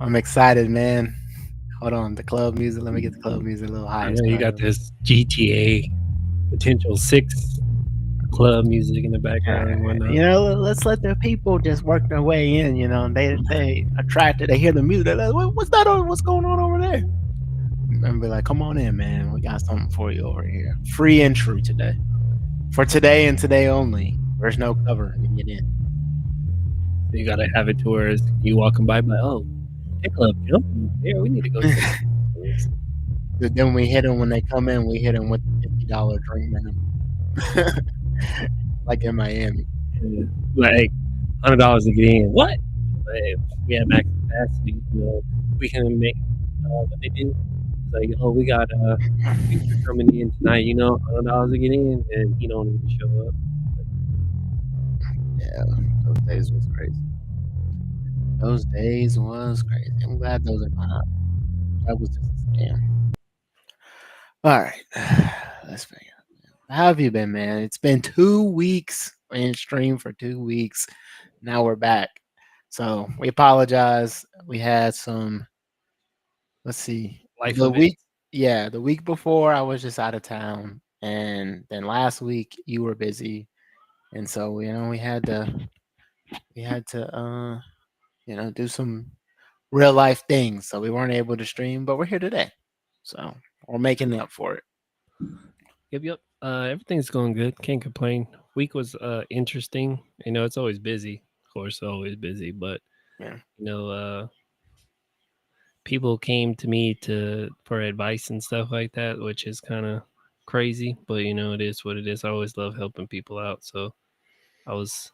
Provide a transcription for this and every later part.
I'm excited, man. Hold on, the club music. Let me get the club music a little I higher. know you Sorry. got this GTA potential 6 club music in the background and whatnot. Let's let the people just work their way in. They attracted. They hear the music. They're like, What's that? What's going on over there?" And be like, "Come on in, man. We got something for you over here. Free entry today. For today and today only. There's no cover to get in." So you gotta have it to where you walking by, but oh, that club jumping there. We need to go check this. But then we hit them when they come in. We hit them with the $50 drink minimum, like in Miami. Yeah. Like $100 to get in. What? But hey, we have max capacity. We can make what they do. It's like, oh, we got a feature coming in tonight. $100 to get in, and he don't even show up. Yeah, those days was crazy. Those days was crazy. I'm glad those are behind. That was just a scam. All right, let's figure. How have you been, man? It's been 2 weeks in stream for 2 weeks. Now we're back. So we apologize. We had some. Let's see. Life The event. week, yeah, the week before I was just out of town, and then last week you were busy, and so we had to do some real life things. So we weren't able to stream, but we're here today. So we're making up for it. Yep. Everything's going good. Can't complain. Week was interesting. It's always busy. Of course, always busy. But Yeah. you know, uh, people came to me for advice and stuff like that, which is kind of crazy. But it is what it is. I always love helping people out. So I was,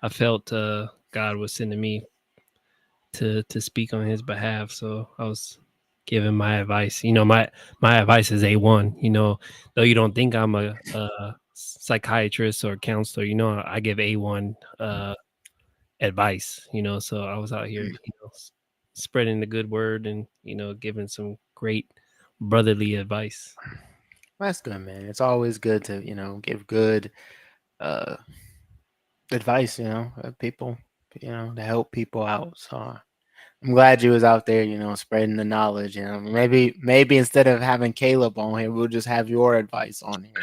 I felt God was sending me to speak on His behalf. So I was giving my advice. My advice is A1. Though you don't think I'm a psychiatrist or counselor, I give A1 advice. So I was out here, Mm. spreading the good word and giving some great brotherly advice. That's good, man. It's always good to give good uh advice. People, to help people out. So I'm glad you was out there, spreading the knowledge. Maybe instead of having Caleb on here, we'll just have your advice on here.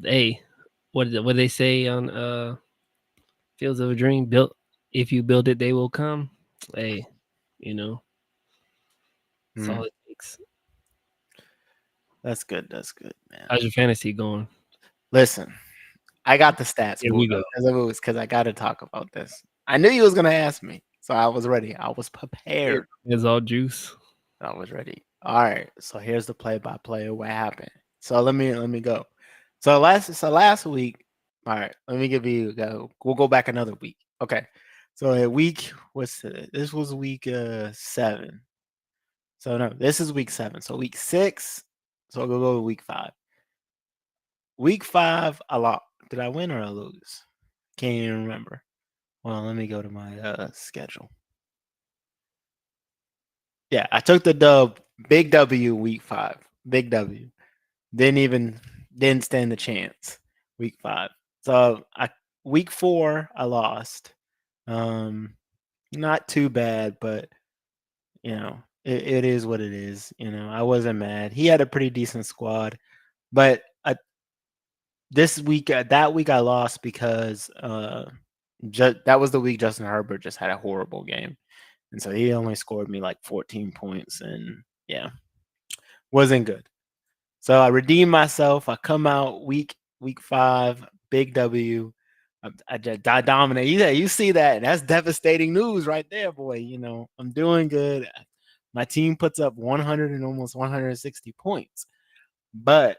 Hey, what they say on Fields of a Dream? Built If you build it, they will come. Hey, you know that's Mm, all it takes. that's good. That's good, man. How's your fantasy going? Listen, I got the stats Here pulled we go. up because I got to talk about this. I knew you was gonna ask me, so I was ready. I was prepared. It's all juice. I was ready. All right. So here's the play-by-play of what happened. So let me go. So last week. All right. Let me give you go. We'll go back another week. Okay. So a week was this was week 7. So no, this is week 7. So week 6. So we'll go to week 5. Week 5, I lost. Did I win or I lose? Can't even remember. Well, let me go to my schedule. Yeah, I took the dub. Big W week 5. Big W. Didn't stand a chance. Week 5. So week 4 I lost. Um, Not too bad, but it is what it is. I wasn't mad. He had a pretty decent squad, but that week I lost because that was the week Justin Herbert just had a horrible game, and so he only scored me like 14 points, and yeah, wasn't good. So I redeemed myself. I come out week 5, big W. I dominate. You see that? That's devastating news right there, boy. I'm doing good. My team puts up 100 and almost 160 points, but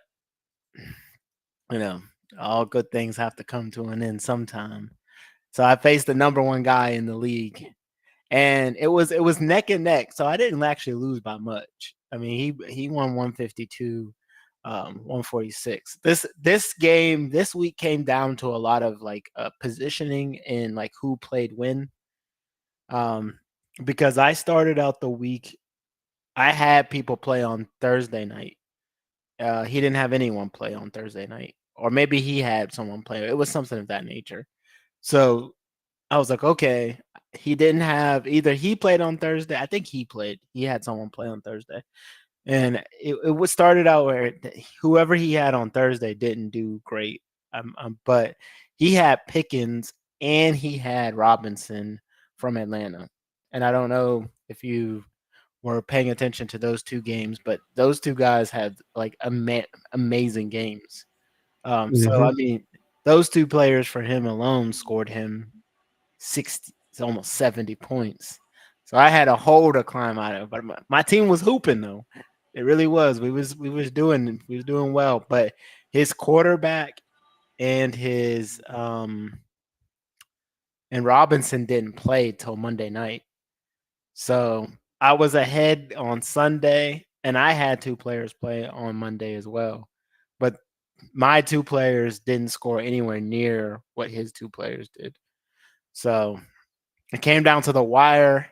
you know, all good things have to come to an end sometime. So I faced the number one guy in the league, and it was neck and neck. So I didn't actually lose by much. I mean, he won 152, 146. This week came down to a lot of like positioning and like who played when. Um, because I started out the week, I had people play on Thursday night. He didn't have anyone play on Thursday night, or maybe he had someone play. It was something of that nature. So I was like, okay. He didn't have either. He played on Thursday. I think he played. He had someone play on Thursday, and it was started out where whoever he had on Thursday didn't do great. But he had Pickens and he had Robinson from Atlanta, and I don't know if you were paying attention to those two games, but those two guys had like amazing games. So Mm-hmm. I mean, those two players for him alone scored him 60, it's almost 70 points. So I had a hole to climb out of, but my team was hooping though. It really was. We was doing well, but his quarterback and his and Robinson didn't play till Monday night. So I was ahead on Sunday, and I had two players play on Monday as well. But my two players didn't score anywhere near what his two players did. So it came down to the wire.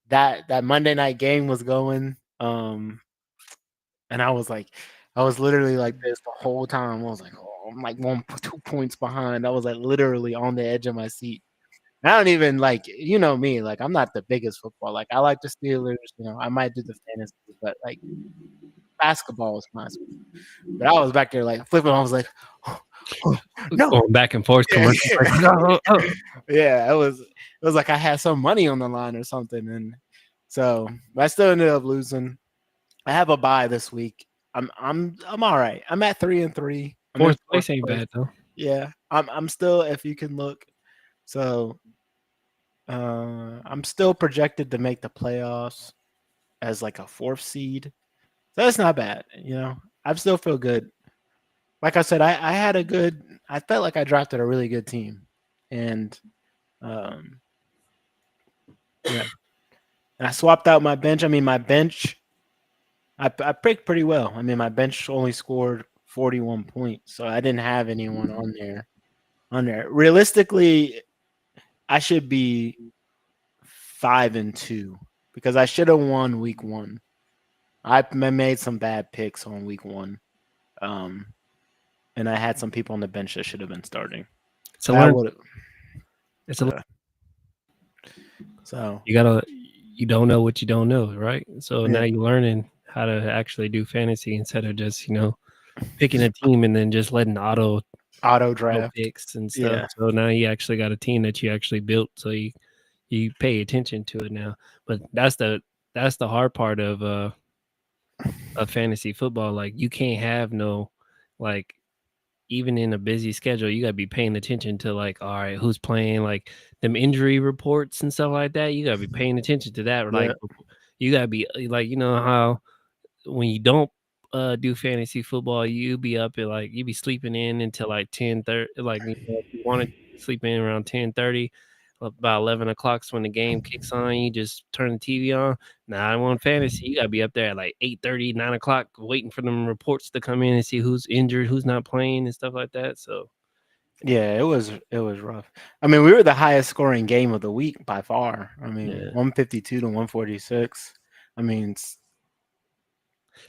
That Monday night game was going, and I was literally like this the whole time. I was like, oh, I'm like 2 points behind. I was like literally on the edge of my seat. I don't even like, me, like I'm not the biggest football. Like I like the Steelers, I might do the fantasy, but like basketball is my sport. But I was back there like flipping. I was like, oh, oh, no, Going back and forth, yeah, commercial break. Oh, oh. yeah. It was like I had some money on the line or something, and so but I still ended up losing. I have a bye this week. I'm all right. I'm at 3-3. I'm in Fourth fourth place ain't place. bad though. Yeah, I'm still, if you can look. So I'm still projected to make the playoffs as like a fourth seed. So that's not bad. I still feel good. Like I said, I had a good. I felt like I drafted a really good team, and um, yeah, and I swapped out my bench. I mean, my bench, I picked pretty well. I mean, my bench only scored 41 points, so I didn't have anyone on there. Realistically, I should be 5-2 because I should have won week one. I made some bad picks on week one, um, and I had some people on the bench that should have been starting. It's a That learn. would It's a uh, so you gotta. You don't know what you don't know, right? So now yeah, you're learning how to actually do fantasy instead of just picking a team and then just letting auto auto draft. picks and stuff. Yeah, So now you actually got a team that you actually built. So you pay attention to it now. But that's the hard part of fantasy football. Like you can't have no like even in a busy schedule, you gotta be paying attention to like, all right, who's playing, like them injury reports and stuff like that. You gotta be paying attention to that. yeah, Like you gotta be like, how when you don't do fantasy football, you be up at like you be sleeping in until like 10:30. Like if you wanted to sleep in around 10:30, about 11 o'clock when the game kicks on. You just turn the TV on. Now I want fantasy. You gotta be up there at like 8:30, 9 o'clock, waiting for them reports to come in and see who's injured, who's not playing, and stuff like that. So yeah. It was rough. I mean, we were the highest scoring game of the week by far. I mean, yeah, 152 to 146. I mean,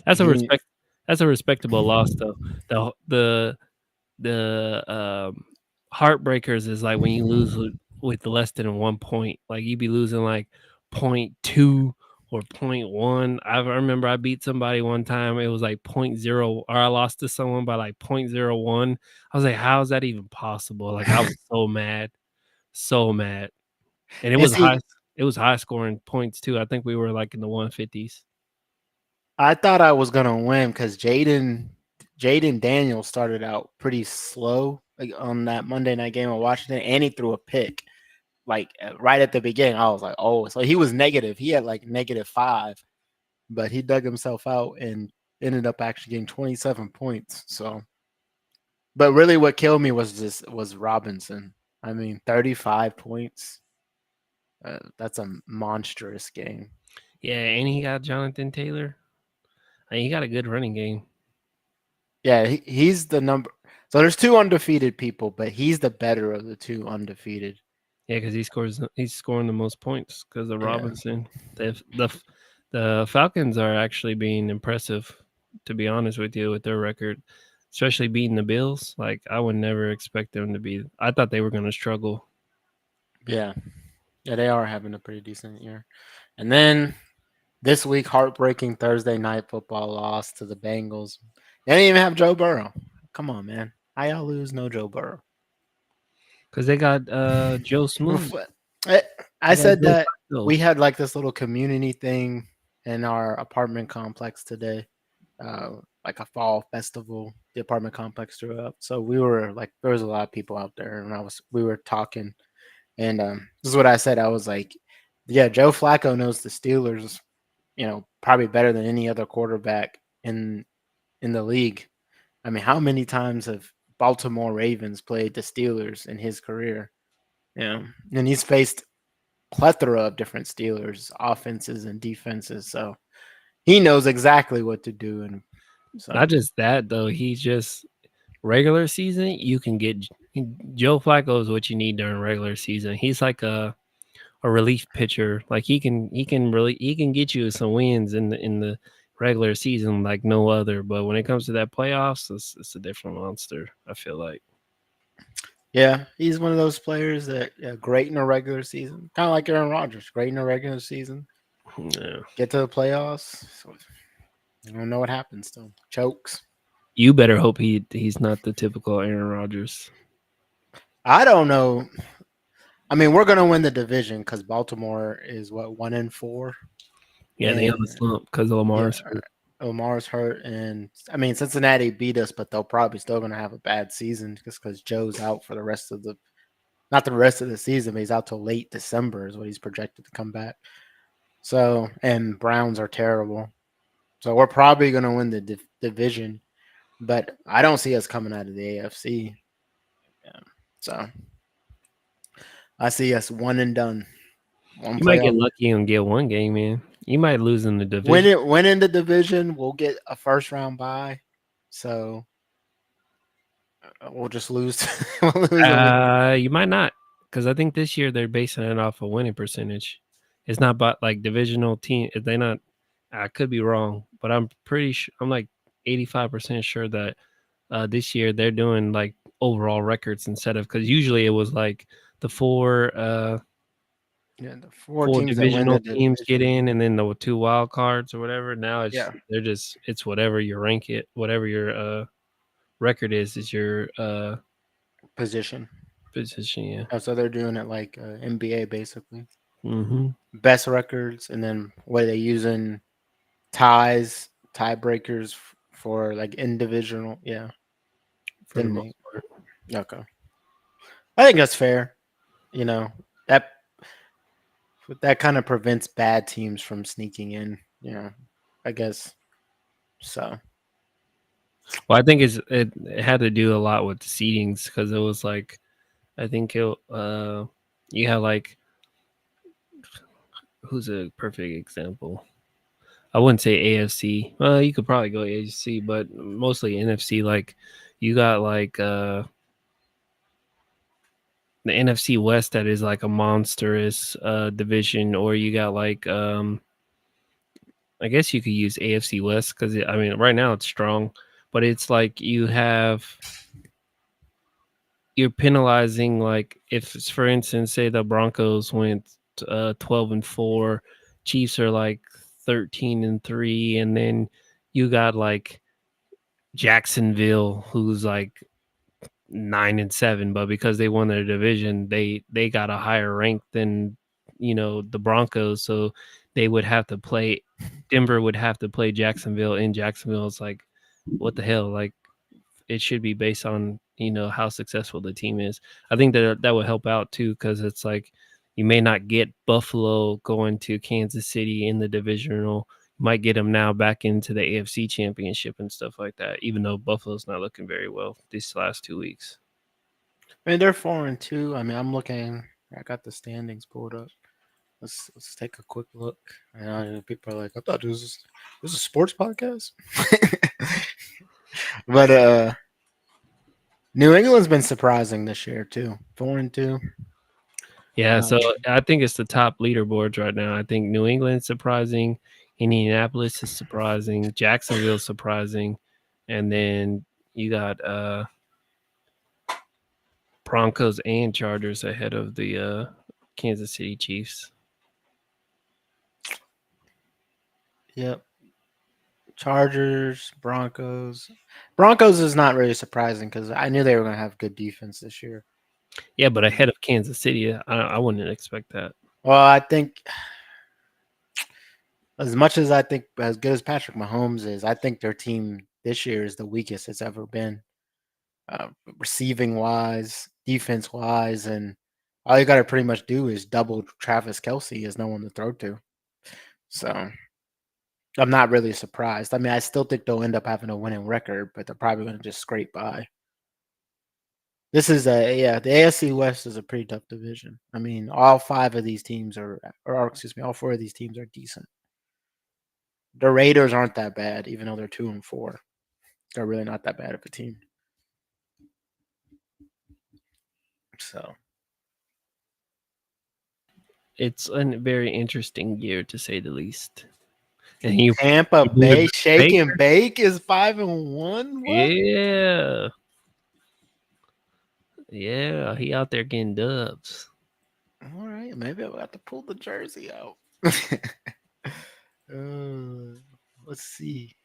that's a he, respect. That's a respectable loss though. The heartbreakers is like when you lose with less than 1 point. Like you be losing like point two or point one. I remember I beat somebody one time. It was like point zero, or I lost to someone by like point zero one. I was like, how is that even possible? Like I was so mad, so mad, and it and was high. see, It was high scoring points too. I think we were like in the 150s. I thought I was gonna win because Jaden Daniels started out pretty slow like, on that Monday night game of Washington, and he threw a pick like right at the beginning. I was like, oh, so he was negative. He had like -5, but he dug himself out and ended up actually getting 27 points. So, but really, what killed me was Robinson. I mean, 35 points. That's a monstrous game. Yeah, and he got Jonathan Taylor. I mean, he got a good running game. Yeah, he's the number. So there's two undefeated people, but he's the better of the two undefeated. Yeah, because he's scoring the most points because of Yeah, Robinson. The Falcons are actually being impressive, to be honest with you, with their record, especially beating the Bills. Like I would never expect them to be. I thought they were going to struggle. Yeah, yeah, they are having a pretty decent year. And then this week, heartbreaking Thursday night football loss to the Bengals. They didn't even have Joe Burrow. Come on, man. How y'all lose no Joe Burrow? because they got Joe Smooth. Before- I They I got said Joe that Flacco. we had like this little community thing in our apartment complex today, like a fall festival. The apartment complex threw up, so we were like, there was a lot of people out there, and we were talking, and this is what I said. I was like, yeah, Joe Flacco knows the Steelers, probably better than any other quarterback in the league. I mean, how many times have Baltimore Ravens played the Steelers in his career? And he's faced plethora of different Steelers offenses and defenses, so he knows exactly what to do. And so, Not just that though, he's just regular season. You can get Joe Flacco is what you need during regular season. He's like a relief pitcher. Like he can get you some wins in the regular season like no other. But when it comes to that playoffs, it's a different monster. I feel like. yeah, he's one of those players that great in a regular season, kind of like Aaron Rodgers, great in a regular season. Yeah. Get to the playoffs, so you don't know what happens to him. Chokes. You better hope he's not the typical Aaron Rodgers. I don't know. I mean, we're gonna win the division because Baltimore is what 1-4, Yeah, they on the and slump because of yeah, Lamar's hurt. Omar's hurt, and I mean Cincinnati beat us, but they'll probably still gonna have a bad season just because Joe's out for the rest of the not the rest of the season, but he's out till late December is what he's projected to come back. So, and Browns are terrible, so we're probably gonna win the division, but I don't see us coming out of the AFC. Yeah. So I see us one and done, one You might get playoff. lucky and get one game, man. You might lose in the division. Win in the division, we'll get a first round bye. So we'll just lose. We'll lose a week. You might not, because I think this year they're basing it off a winning percentage. It's not about like divisional team. If they not, I could be wrong, but I'm pretty sure. I'm like 85% sure that this year they're doing like overall records instead of because usually it was like the Yeah, the four four teams that win divisional the teams get division. in, and then the two wild cards or whatever. Now Yeah, it's whatever your rank it, whatever your record is your position. position. Yeah. So they're doing it like NBA basically. Mm-hmm. Best records, and then what are they using? Ties, tiebreakers for like individual. Yeah, For the then most they part. okay. I think that's fair. You know that that kind of prevents bad teams from sneaking in. I guess so. Well, I think it had to do a lot with the seedings because it was like I think you have like who's a perfect example? I wouldn't say AFC. Well, you could probably go AFC, but mostly NFC. Like you got like the NFC West that is like a monstrous division, or you got like I guess you could use AFC West because I mean right now it's strong, but it's like you're penalizing like if for instance say the Broncos went 12-4, Chiefs are like 13-3, and then you got like Jacksonville who's like 9-7, but because they won their division, they got a higher rank than the Broncos, so they would have to play. Denver would have to play Jacksonville in Jacksonville. It's like, what the hell? Like, it should be based on how successful the team is. I think that would help out too because it's like you may not get Buffalo going to Kansas City in the divisional. You might get them now back into the AFC Championship and stuff like that. Even though Buffalo's not looking very well these last 2 weeks. I mean, they're 4-2. I mean, I'm looking. I got the standings pulled up. Let's take a quick look. I know people are like, I thought this was a sports podcast, but New England's been surprising this year too. 4-2. Yeah, so Um, I think it's the top leaderboards right now. I think New England's surprising, Indianapolis is surprising, Jacksonville's surprising, and then you got Broncos and Chargers ahead of the Kansas City Chiefs. Yep. Chargers, Broncos. Broncos is not really surprising because I knew they were going to have good defense this year. Yeah, but ahead of Kansas City, I wouldn't expect that. Well, I think as much as I think as good as Patrick Mahomes is, I think their team this year is the weakest it's ever been, receiving wise, defense wise, and all you got to pretty much do is double Travis Kelsey. Has no one to throw to, so I'm not really surprised. I mean, I still think they'll end up having a winning record, but they're probably going to just scrape by. This is the AFC West is a pretty tough division. I mean, all five of these teams are, or excuse me, all four of these teams are decent. The Raiders aren't that bad, even though they're 2-4. They're really not that bad of a team. So It's a very interesting year to say the least. And you Tampa believe Bay Shake and Baker? Bake is 5-1. What? Yeah. Yeah, he out there getting dubs. All right, maybe I'll have to pull the jersey out. Let's see.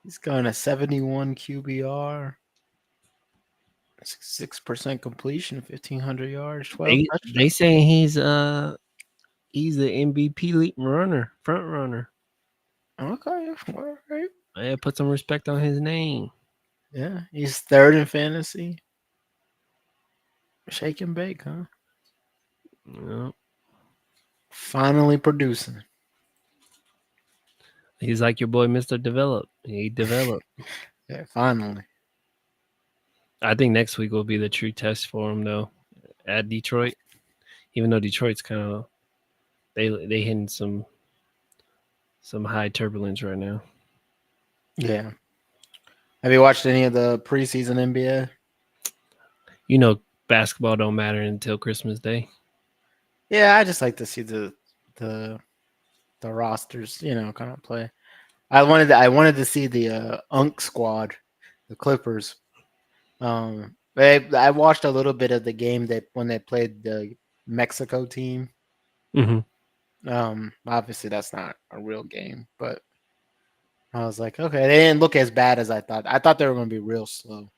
He's going to 71 QBR, 6% completion, 1,500 yards, 12 touchdowns. They saying he's the MVP runner, front runner. Okay, all right. Yeah, put some respect on his name. Yeah, he's third in fantasy. Shake and bake, huh? Yeah. Finally producing. He's like your boy, Mister Develop. He developed. Yeah, finally. I think next week will be the true test for him, though, at Detroit. Even though Detroit's kind of they hitting some high turbulence right now. Yeah. Have you watched any of the preseason NBA? You know, basketball don't matter until Christmas Day. Yeah, I just like to see the the rosters, kind of play. I wanted to see the Unk squad, the Clippers. I watched a little bit of the game that when they played the Mexico team. Mm-hmm. Obviously that's not a real game, but I was like, okay, they didn't look as bad as I thought. I thought they were going to be real slow,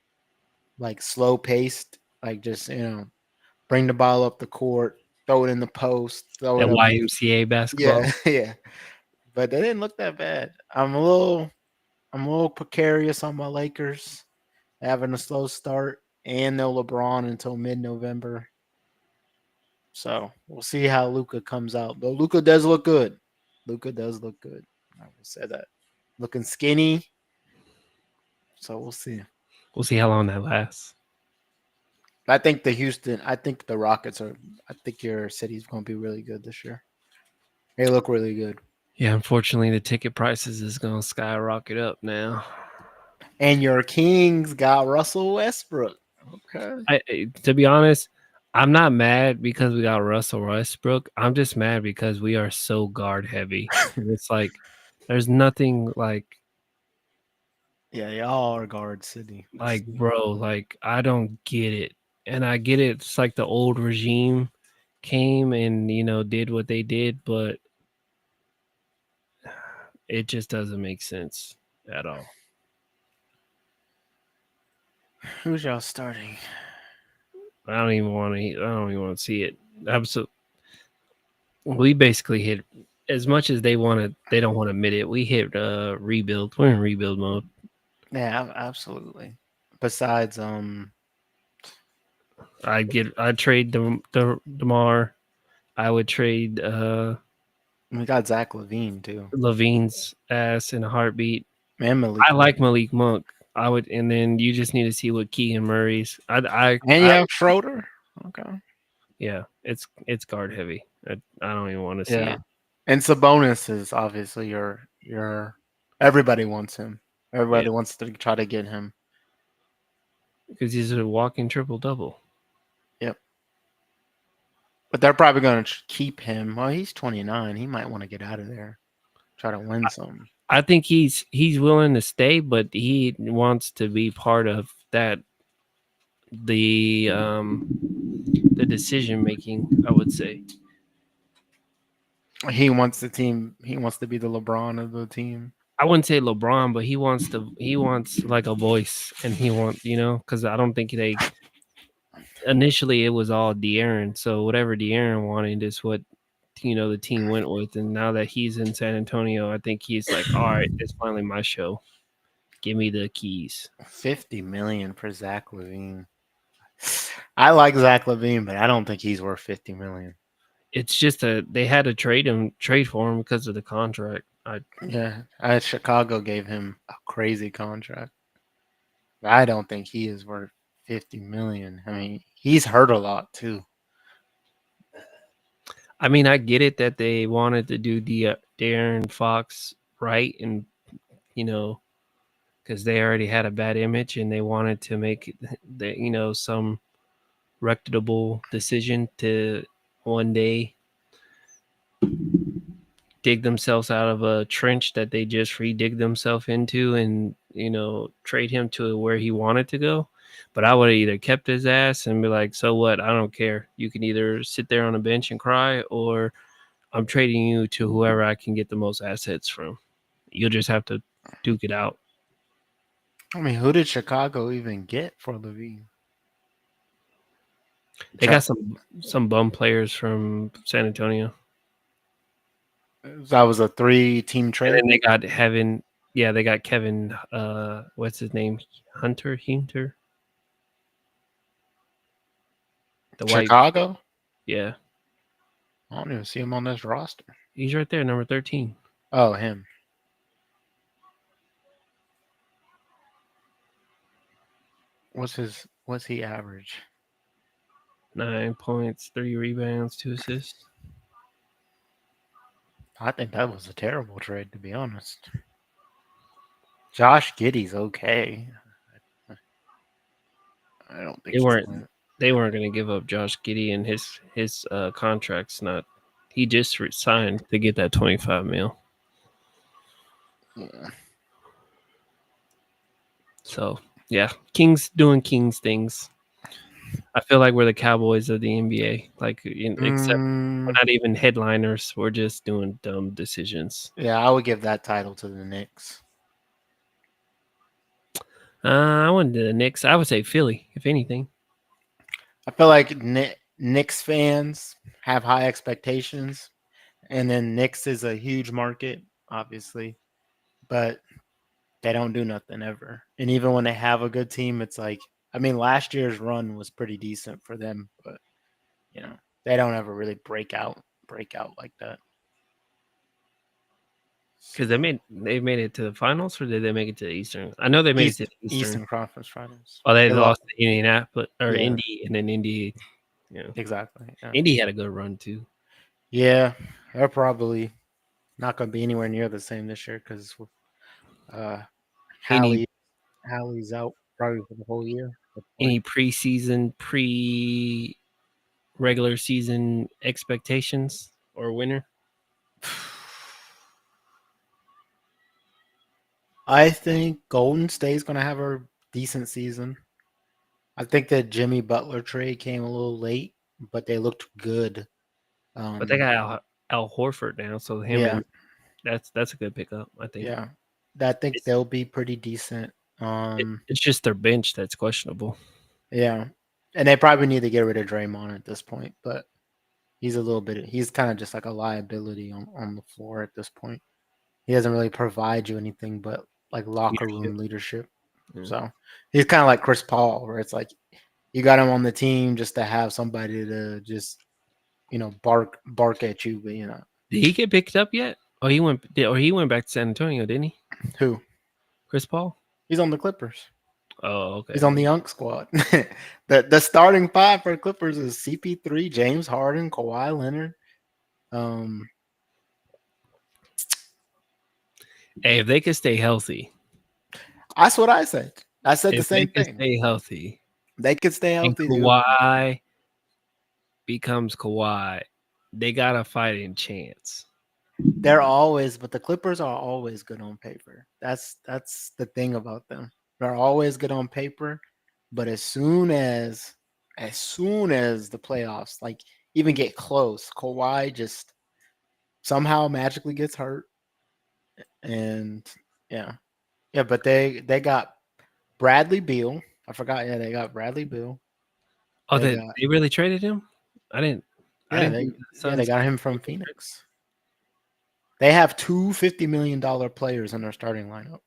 like slow paced, like just bring the ball up the court, throw it in the post, throw That it up. YMCA basketball. Yeah, yeah. But they didn't look that bad. I'm a little precarious on my Lakers having a slow start and no LeBron until mid-November. So we'll see how Luka comes out. But Luka does look good. Luka does look good. I will say that. Looking skinny. So we'll see. We'll see how long that lasts. I think the Rockets are. I think your city's going to be really good this year. They look really good. Yeah, unfortunately, the ticket prices is gonna skyrocket up now. And your Kings got Russell Westbrook. Okay. To be honest, I'm not mad because we got Russell Westbrook. I'm just mad because we are so guard heavy. And it's like there's nothing Yeah, y'all are guard city. bro, like I don't get it. And I get it. It's like the old regime came and did what they did, but it just doesn't make sense at all. Who's y'all starting? I don't even want to. I don't even want to see it. Absolutely, we basically hit as much as they want to. They don't want to admit it. We hit rebuild. We're in rebuild mode. Yeah, absolutely. Besides, I'd trade Demar. I would trade we got Zach Levine too, Levine's ass in a heartbeat. and Malik. I like Malik Monk. I would, and then you just need to see what Keegan Murray's. And you have Schroeder. Okay. Yeah, it's guard heavy. I don't even want to see Yeah. it And Sabonis is obviously your everybody wants him. Everybody wants to try to get him. because he's a walking triple double. Yep. But they're probably going to keep him. Well, he's 29. He might want to get out of there. Try to win some. I think he's willing to stay, but he wants to be part of that the decision making. I would say He wants the team. He wants to be the LeBron of the team. I wouldn't say LeBron, but he wants like a voice, and he wants because I don't think they initially it was all De'Aaron, so whatever De'Aaron wanted is what the team went with, and now that he's in San Antonio, I think he's like, all right, it's finally my show. Give me the keys. 50 million for Zach Levine. I like Zach Levine, but I don't think he's worth 50 million. It's just they had to trade for him because of the contract. Yeah, Chicago gave him a crazy contract. I don't think he is worth 50 million. I mean, he's hurt a lot too. I mean, I get it that they wanted to do the Darren Fox right, and you know, because they already had a bad image, and they wanted to make some reputable decision to one day dig themselves out of a trench that they just re-dig themselves into, and trade him to where he wanted to go. But I would have either kept his ass and be like, so what, I don't care, you can either sit there on a bench and cry, or I'm trading you to whoever I can get the most assets from. You'll just have to duke it out. I mean, who did Chicago even get for Levine? They got some bum players from San Antonio. That was a 3-team And trade. then they got they got Kevin, what's his name? Hunter? The white, Chicago? yeah. I don't even see him on this roster. He's right there, number 13. Oh, him. What's he average? 9 points, 3 rebounds, 2 assists. I think that was a terrible trade, to be honest. Josh Giddey's okay. I don't think They he's weren't going. they weren't going to give up Josh Giddey, and his contract's not. He just signed to get that 25 mil. Yeah. So yeah, Kings doing Kings things. I feel like we're the Cowboys of the NBA. Like, except we're not even headliners. We're just doing dumb decisions. Yeah, I would give that title to the Knicks. I wouldn't do the Knicks. I would say Philly, if anything. I feel like Knicks fans have high expectations, and then Knicks is a huge market, obviously, but they don't do nothing ever. And even when they have a good team, it's like, I mean, last year's run was pretty decent for them, but they don't ever really break out like that. Because they made it to the finals, or did they make it to the Eastern? I know they made it to the Eastern. Eastern Conference Finals. Oh, they They lost to Indianapolis or Yeah, Indy, and then Indy. exactly. Yeah. Indy had a good run too. Yeah, they're probably not going to be anywhere near the same this year because uh, Any Hallie's out probably for the whole year. preseason, regular season expectations or winner? I think Golden State's going to have a decent season. I think that Jimmy Butler trade came a little late, but they looked good. But they Um, got Al Horford now, so him yeah, and that's a good pickup. I think. yeah. I think It's they'll be pretty decent. it's just their bench that's questionable. Yeah, and they probably need to get rid of Draymond at this point, but he's kind of just like a liability on the floor at this point. He doesn't really provide you anything but like locker Leadership. room leadership. Yeah. So he's kind of like Chris Paul, where it's like you got him on the team just to have somebody to just bark at you, but Did he get picked up yet? Oh, he went back to San Antonio, didn't he? who Chris Paul. he's on the Clippers. Oh, He's okay. on the Young squad. The starting five for the Clippers is CP3, James Harden, Kawhi Leonard. Um, Hey, if they could stay healthy, that's what I said. I said the if they same could thing. stay healthy, They could stay and healthy. Kawhi becomes Kawhi, they got a fighting chance. But the Clippers are always good on paper. That's the thing about them. They're always good on paper, but as soon as the playoffs like even get close, Kawhi just somehow magically gets hurt, and yeah, yeah. But they got Bradley Beal. I forgot. Yeah, they got Bradley Beal. Oh, They they got they really traded him? I didn't I yeah didn't they think the yeah they Suns got him from Phoenix. They have two $50 million players in their starting lineup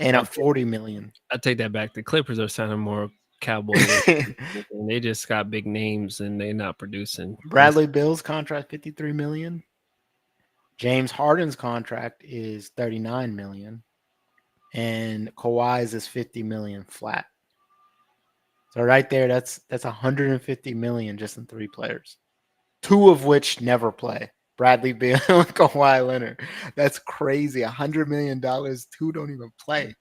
and a I'll 40 million. I'll take that back. The Clippers are sounding more cowboy than anything. They just got big names and they're not producing. Bradley Bill's contract 53 million. James Harden's contract is 39 million, and Kawhi's is 50 million flat. So right there, that's 150 million just in three players, two of which never play. Bradley Beal and Kawhi Leonard. That's crazy. $100 million. Two don't even play.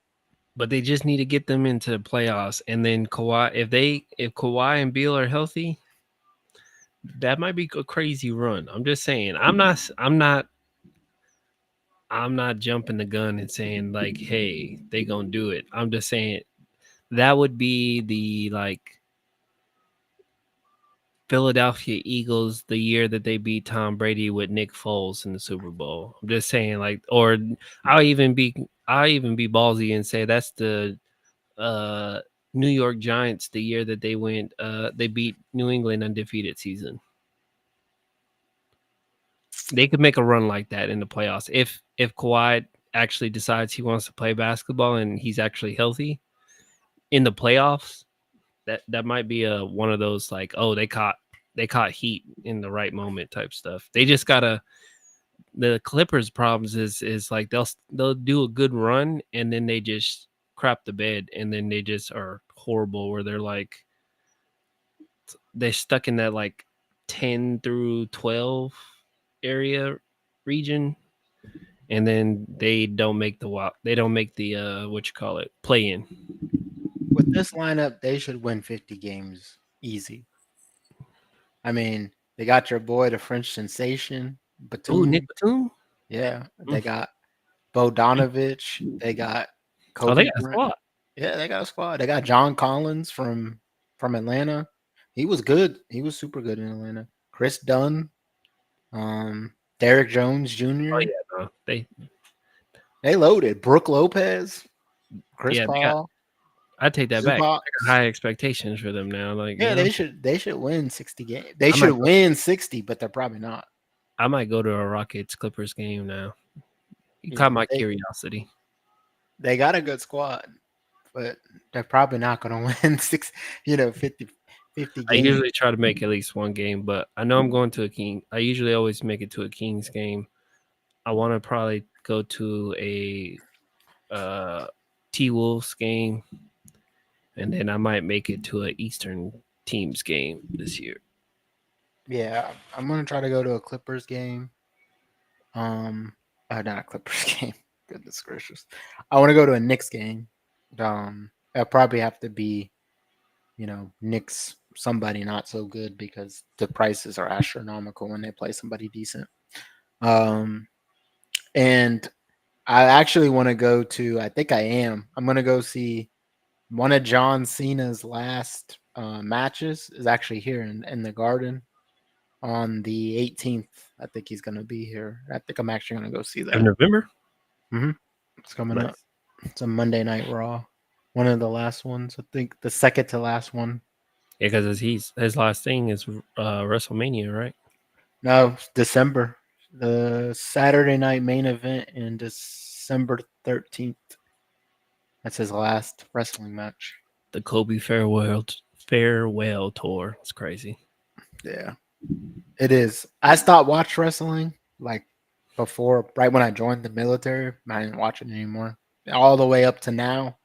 But they just need to get them into the playoffs. And then Kawhi, if Kawhi and Beal are healthy, that might be a crazy run. I'm just saying. I'm not jumping the gun and saying like, hey, they gonna do it. I'm just saying that would be the like Philadelphia Eagles the year that they beat Tom Brady with Nick Foles in the Super Bowl. I'm just saying like, or I'll even be ballsy and say that's the uh New York Giants the year that they beat New England undefeated season. They could make a run like that in the playoffs if Kawhi actually decides he wants to play basketball and he's actually healthy in the playoffs. That might be a one of those like, oh, they caught heat in the right moment type stuff. They just gotta the Clippers problems is like they'll do a good run and then they just crap the bed and then they just are horrible where they're like they're stuck in that like 10 through 12 area region and then they don't make the what you call it play in. With this lineup, they should win 50 games easy. I mean, they got your boy, the French sensation, Oh, Nick Batum. Batum. Yeah, they Mm. got Bogdanovich. They got Oh, they Kobe got a Bryant. squad. Yeah, they got a squad. They got John Collins from Atlanta. He was good. He was super good in Atlanta. Chris Dunn, Derrick Jones Oh Jr. yeah, no, They loaded. Brooke Lopez, Chris they got. Paul, I take that back. Zubac. I got high expectations for them now. Like Yeah, they should win 60 games. They I should might go. win 60, but they're probably not. I might go to a Rockets Clippers game now. You Yeah, caught my but curiosity. they got a good squad, but they're probably not going to win 50 I games. usually try to make at least one game, but I know I'm going to a King. I usually always make it to a Kings game. I want to probably go to a uh, T Wolves game, and then I might make it to a Eastern teams game this year. Yeah, I'm gonna try to go to a Clippers game. Not a Clippers game. Goodness gracious, I want to go to a Knicks game. It'll probably have to be, Knicks somebody not so good because the prices are astronomical when they play somebody decent. Um, and I actually want to go to. I think I am. I'm gonna go see one of John Cena's last matches. Is actually here in the Garden on the 18th. I think he's gonna be here. I think I'm actually gonna go see Of that. November, It's coming up. nice. It's a Monday Night Raw. One of the last ones. I think the second to last one. Yeah, because his last thing is WrestleMania, right? No, it's December. The Saturday night main event in December 13th. That's his last wrestling match. The Kobe farewell tour. It's crazy. Yeah, it is. I stopped watch wrestling like before, right when I joined the military. I didn't watch it anymore. All the way up to now.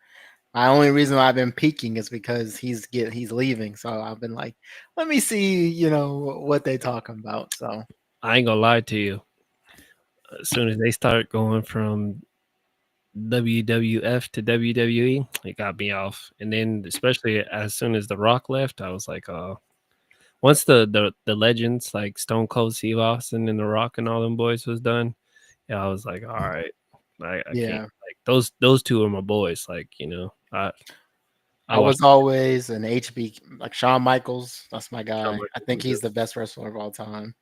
My only reason why I've been peaking is because he's leaving. So I've been like, let me see, what they talking about. So I ain't gonna lie to you. As soon as they start going from WWF to WWE, it got me off. And then, especially as soon as The Rock left, I was like, oh. Once the legends like Stone Cold Steve Austin and The Rock and all them boys was done, yeah, I was like, all right, I can't yeah, like those two are my boys. Like I I I was watched always an HB, like Shawn Michaels. That's my Shawn guy. I Michaels. think he's the best wrestler of all time.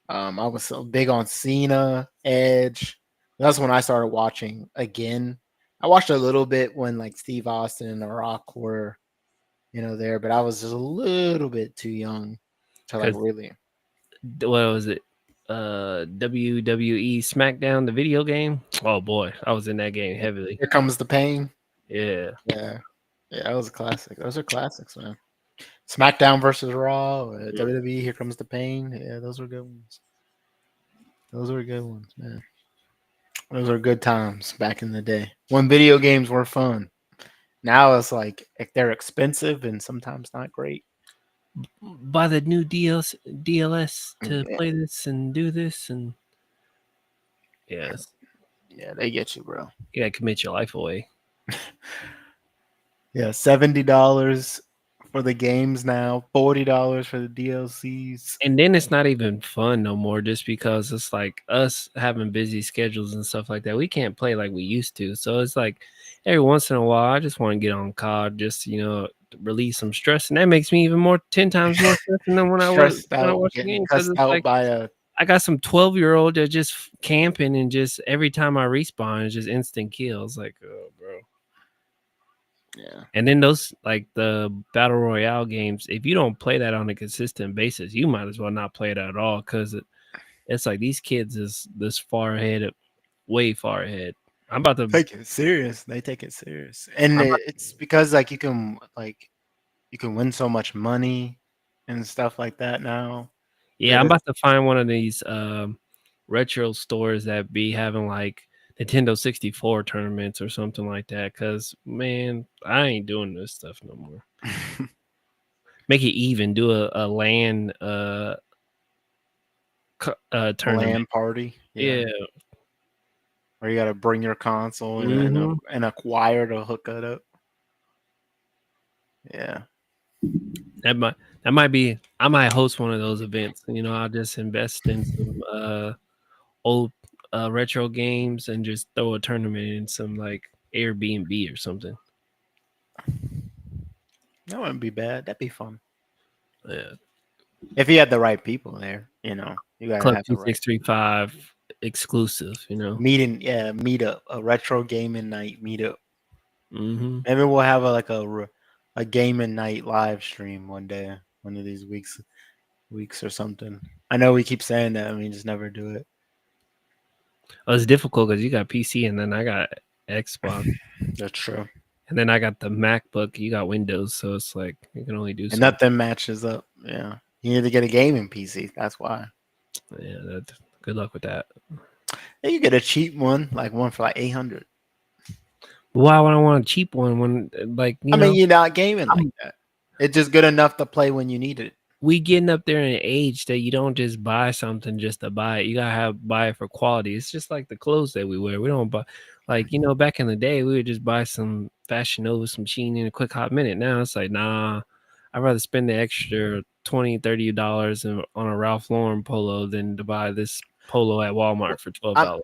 I was so big on Cena, Edge. That's when I started watching again. I watched a little bit when like Steve Austin and The Rock were, there, but I was just a little bit too young to like Because really. what was it? WWE SmackDown, the video game. Oh boy, I was in that game Yeah. heavily. Here comes the pain. Yeah, Yeah, yeah, that was a classic. Those are classics, man. SmackDown versus Raw, WWE. Here comes the pain. Yeah, those were good ones. Those were good ones, man. Those are good times back in the day when video games were fun. Now it's like if they're expensive and sometimes not great. buy the new DLS to Yeah, play this and do this, and yes, yeah, they get you, bro. you gotta commit your life away. Yeah, $70 for the games now, $40 for the DLCs. And then it's not even fun no more, just because it's like us having busy schedules and stuff like that. We can't play like we used to. So it's like every once in a while, I just want to get on COD, just release some stress, and that makes me even more 10 times more stressing than when I was Stressed when I out, watched the getting game, because cussed it's out like by a I got some 12-year-old that just camping, and just every time I respawn, it's just instant kills. Like, oh, bro. yeah. And then those, like the battle royale games, if you don't play that on a consistent basis, you might as well not play it at all, because it's like these kids is this far ahead, way far ahead. I'm about to, Take it serious. They take it serious, and I'm about, it's because like you can win so much money and stuff like that now. yeah, That I'm it's about to find one of these retro stores that be having like Nintendo 64 tournaments or something like that. Cause man, I ain't doing this stuff no more. Make it even. Do a LAN a tournament. LAN party. Yeah, Yeah. where you got to bring your console Hmm. and acquire to hook it up. Yeah. That might be. I might host one of those events. I'll just invest in some old retro games and just throw a tournament in some like Airbnb or something. That wouldn't be bad. That'd be fun. Yeah. If you had the right people there, you gotta Club have the right 2635 exclusive. meet up, a retro gaming night meetup. Hmm. Maybe we'll have a gaming night live stream one day, one of these weeks or something. I know we keep saying that, and we just never do it. Oh, it's difficult because you got PC and then I got Xbox That's true. and then I got the MacBook. You got Windows, so it's like you can only do And so. nothing matches up. Yeah. You need to get a gaming PC. That's why. Yeah, good luck with that. Yeah, you get a cheap one, like one for like 800. Why would I want a cheap one when like I mean, you're not gaming like I'm that. It's just good enough to play when you need it. we getting up there in an age that you don't just buy something just to buy it. You gotta buy it for quality. It's just like the clothes that we wear. We don't buy like back in the day we would just buy some Fashion Nova, some Sheen in a quick hot minute. Now it's like nah, I'd rather spend the extra $20-$30 on a Ralph Lauren polo than to buy this polo at Walmart for I'm $12.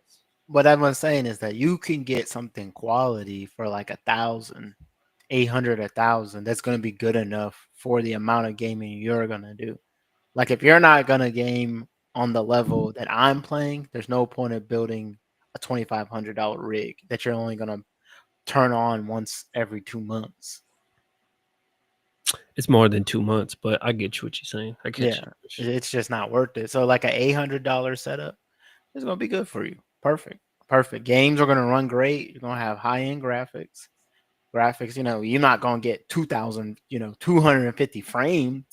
what everyone's saying is that you can get something quality for like 1,000, 800, 1,000. That's going to be good enough for the amount of gaming you're going to do. Like if you're not going to game on the level that I'm playing, there's no point of building a $2,500 rig that you're only going to turn on once every 2 months. It's more than 2 months, but I get you what you're saying. I catch Yeah, you. it's just not worth it. So like an $800 setup is going to be good for you. Perfect. Perfect. Games are going to run great. You're going to have high-end graphics, you're not gonna get 2,000, 250 frames.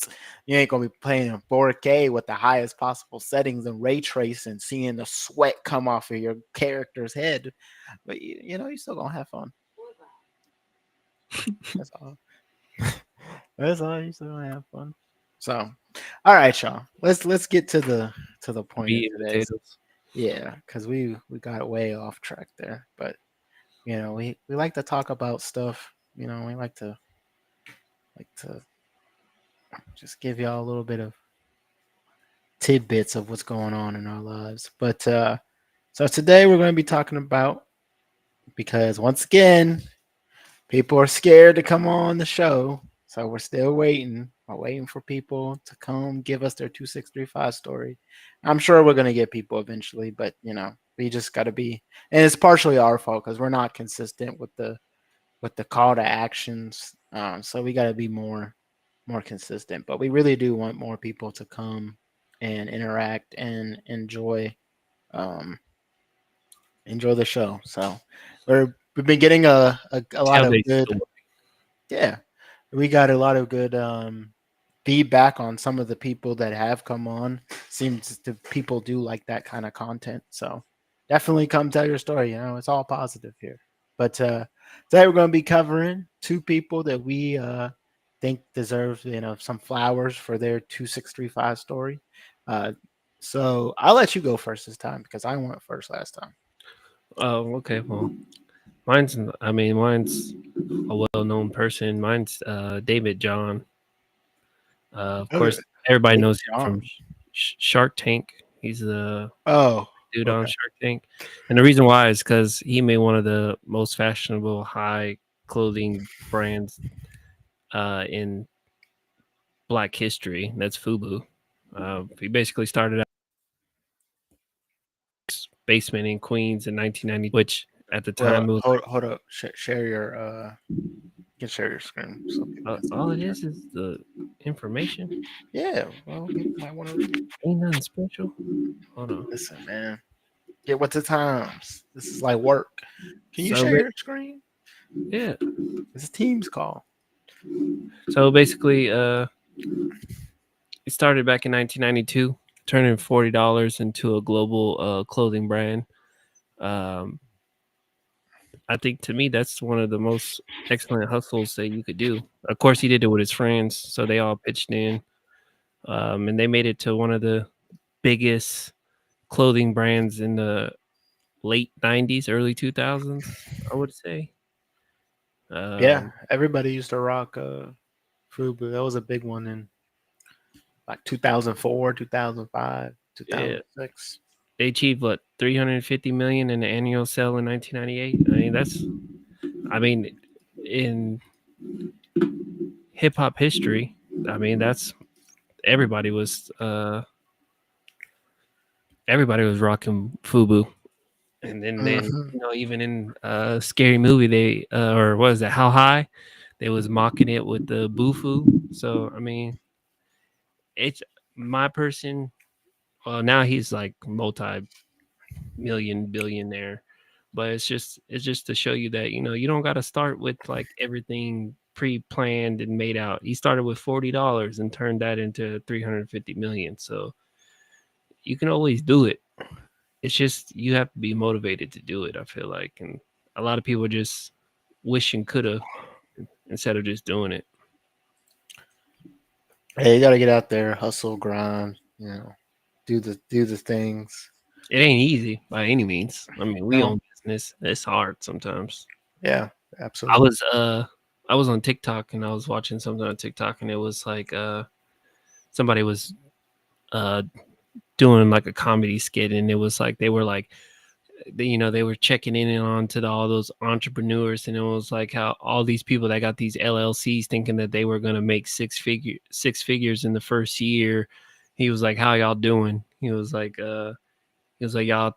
You ain't gonna be playing in 4K with the highest possible settings and ray tracing, seeing the sweat come off of your character's head. But you're still gonna have fun. That's all. That's all. You still gonna have fun. So, all right, y'all. Let's get to the point of Meat and today's. potatoes. Yeah, because we got way off track there. But we like to talk about stuff. We like to just give y'all a little bit of tidbits of what's going on in our lives. But so today we're going to be talking about, because once again, people are scared to come on the show, so we're still waiting. We're waiting for people to come give us their 2635 story. I'm sure we're gonna get people eventually, but we just got to be, and it's partially our fault because we're not consistent with the call to actions. So we got to be more consistent. But we really do want more people to come and interact and um, enjoy the show. So we've been getting a See lot how of they good, still yeah, we got a lot of good feedback on some of the people that have come on. Seems to people do like that kind of content. So definitely come tell your story. It's all positive here. But today we're going to be covering two people that we think deserve some flowers for their 2635 story. Uh, so I'll let you go first this time because I went first last time. Oh, okay. Well, mine's a well-known person. Mine's David John. Of Okay. course, everybody Big knows him from John. Shark Tank. He's the Oh, dude on okay. Shark Tank, and the reason why is because he made one of the most fashionable high clothing brands in Black history. That's FUBU. He basically started out basement in Queens in 1990, which at the Well, time it was hold up. Share your you can share your screen so people like can see all what it you're. is the information. Yeah, well, people might want to read it. Ain't nothing special. Hold on. Listen, man, get with the times. This is like work. Can you So share your screen? yeah. It's a Teams call. So basically, it started back in 1992, turning $40 into a global clothing brand. Um, I think to me that's one of the most excellent hustles that you could do. Of course, he did it with his friends, so they all pitched in, and they made it to one of the biggest clothing brands in the late '90s, early 2000s. I would say. Yeah, Um, everybody used to rock Fubu. That was a big one in like 2004, 2005, yeah, 2006. they achieved what 350 million in the annual sale in 1998. I mean, I mean, in hip hop history, I mean, that's everybody was uh everybody was rocking Fubu. And then Hmm. even in Scary Movie, they or what was that? How High? They was mocking it with the Bufu. So I mean, it's my person. Well, now he's like multi-million billionaire, but it's just to show you that you don't got to start with like everything pre-planned and made out. He started with $40 and turned that into 350 million. So you can always do it. It's just you have to be motivated to do it. I feel like, and a lot of people just wish and coulda instead of just doing it. Hey, you got to get out there, hustle, grind. Do the things. It ain't easy by any means. I mean, we No, own business. It's hard sometimes. yeah, I absolutely. was uh I was on TikTok and I was watching something on TikTok and it was like somebody was uh doing like a comedy skit and it was like they were like they were checking in and on to all those entrepreneurs and it was like how all these people that got these LLCs thinking that they were going to make six figures in the first year. He was like, how y'all doing? He was like y'all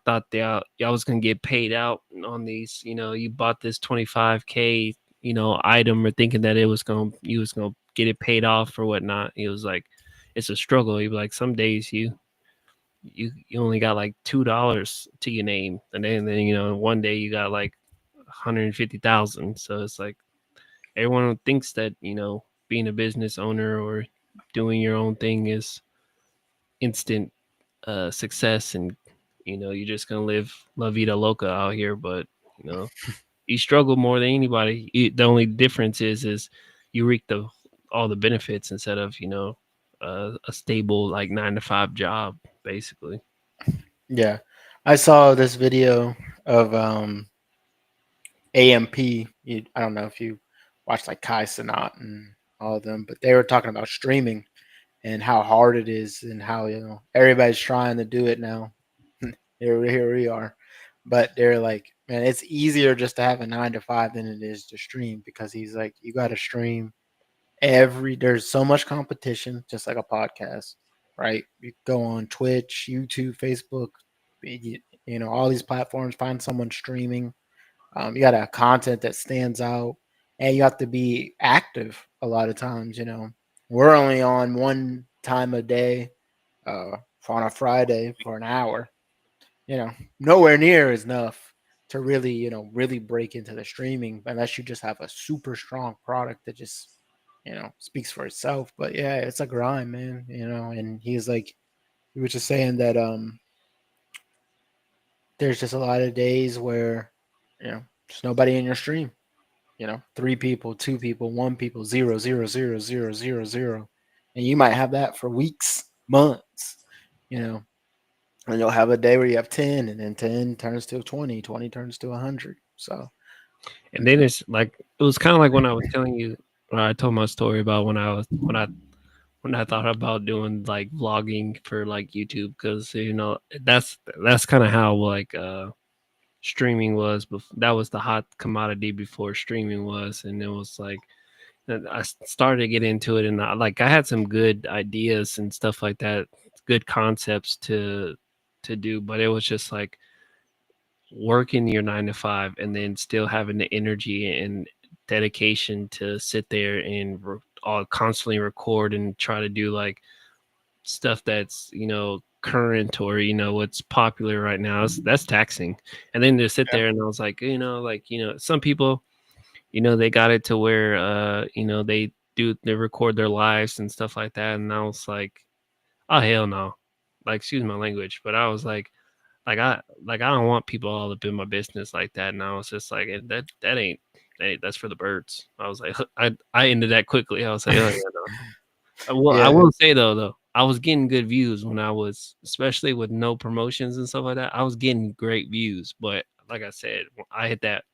thought y'all was going to get paid out on these, you bought this 25K item or thinking that you was going to get it paid off or whatnot. He was like, it's a struggle. He was like, some days you only got like $2 to your name, and then one day you got like 150,000. So it's like everyone thinks that being a business owner or doing your own thing is instant success, and you're just gonna live la vida loca out here. But you know you struggle more than anybody. The only difference is you reap all the benefits instead of a stable like 9 to 5 job basically. Yeah, I saw this video of AMP. I don't know if you watched like Kai Cenat and all of them, but they were talking about streaming and how hard it is and how everybody's trying to do it now. Here we are, but they're like Man, it's easier just to have a 9 to 5 than it is to stream because he's like, you got to stream there's so much competition, just like a podcast, right? You go on Twitch, YouTube, Facebook, all these platforms, find someone streaming. You got to have content that stands out, and you have to be active a lot of times. We're only on one time a day, uh, on a Friday for an hour. you know, Nowhere near is enough to really, really break into the streaming unless you just have a super strong product that just, speaks for itself. But yeah, it's a grind, man, and he was just saying that there's just a lot of days where, there's nobody in your stream, 3 people, 2 people, 1 people, zero, zero, zero, zero, zero, zero. And you might have that for weeks, months, you know, and you'll have a day where you have 10, and then 10 turns to 20, 20 turns to 100. So, And then it's like it was kind of like when I was telling you, or I told my story about when I thought about doing like vlogging for like YouTube, because that's kind of how like streaming was. That was the hot commodity before streaming was, and it was like I started to get into it, and I had some good ideas and stuff like that, good concepts to do, but it was just like working your 9 to 5 and then still having the energy and dedication to sit there and constantly record and try to do like stuff that's current or what's popular right now. That's taxing. And then to sit yeah. there, and I was like, some people, they got it to where they record their lives and stuff like that, and I was like, oh hell no, like excuse my language, but I was like I don't want people all up in my business like that. And I was just like, that ain't, that's for the birds. I was like, I ended that quickly. I was like, oh yeah, no. Well, I Yeah. will say though, I was getting good views when I was, especially with no promotions and stuff like that. I was getting great views, but like I said, I hit that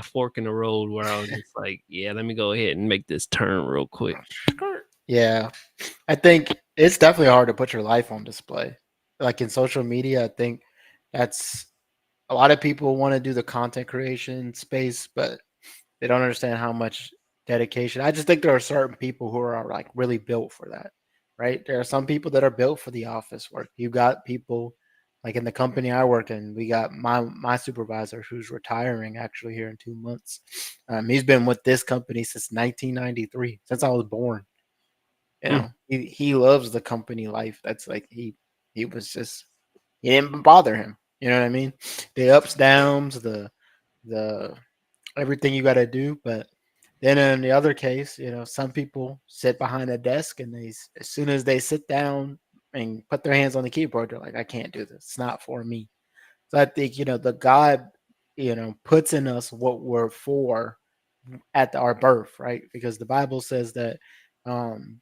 fork in the road where I was just like, yeah, let me go ahead and make this turn real quick. Yeah. I think it's definitely hard to put your life on display. Like in social media, I think that's a lot of people want to do the content creation space, but they don't understand how much dedication. I just think there are certain people who are like really built for that, right? There are some people that are built for the office work. You got people like in the company I work in. We got my supervisor who's retiring actually here in 2 months. He's been with this company since 1993, since I was born. Hmm. He loves the company life. That's like he was just he didn't bother him. You know what I mean? The ups, downs, the everything you got to do. But then in the other case, some people sit behind a desk and as soon as they sit down and put their hands on the keyboard, they're like, I can't do this. It's not for me. So I think, the God, puts in us what we're for at our birth, right? Because the Bible says that um,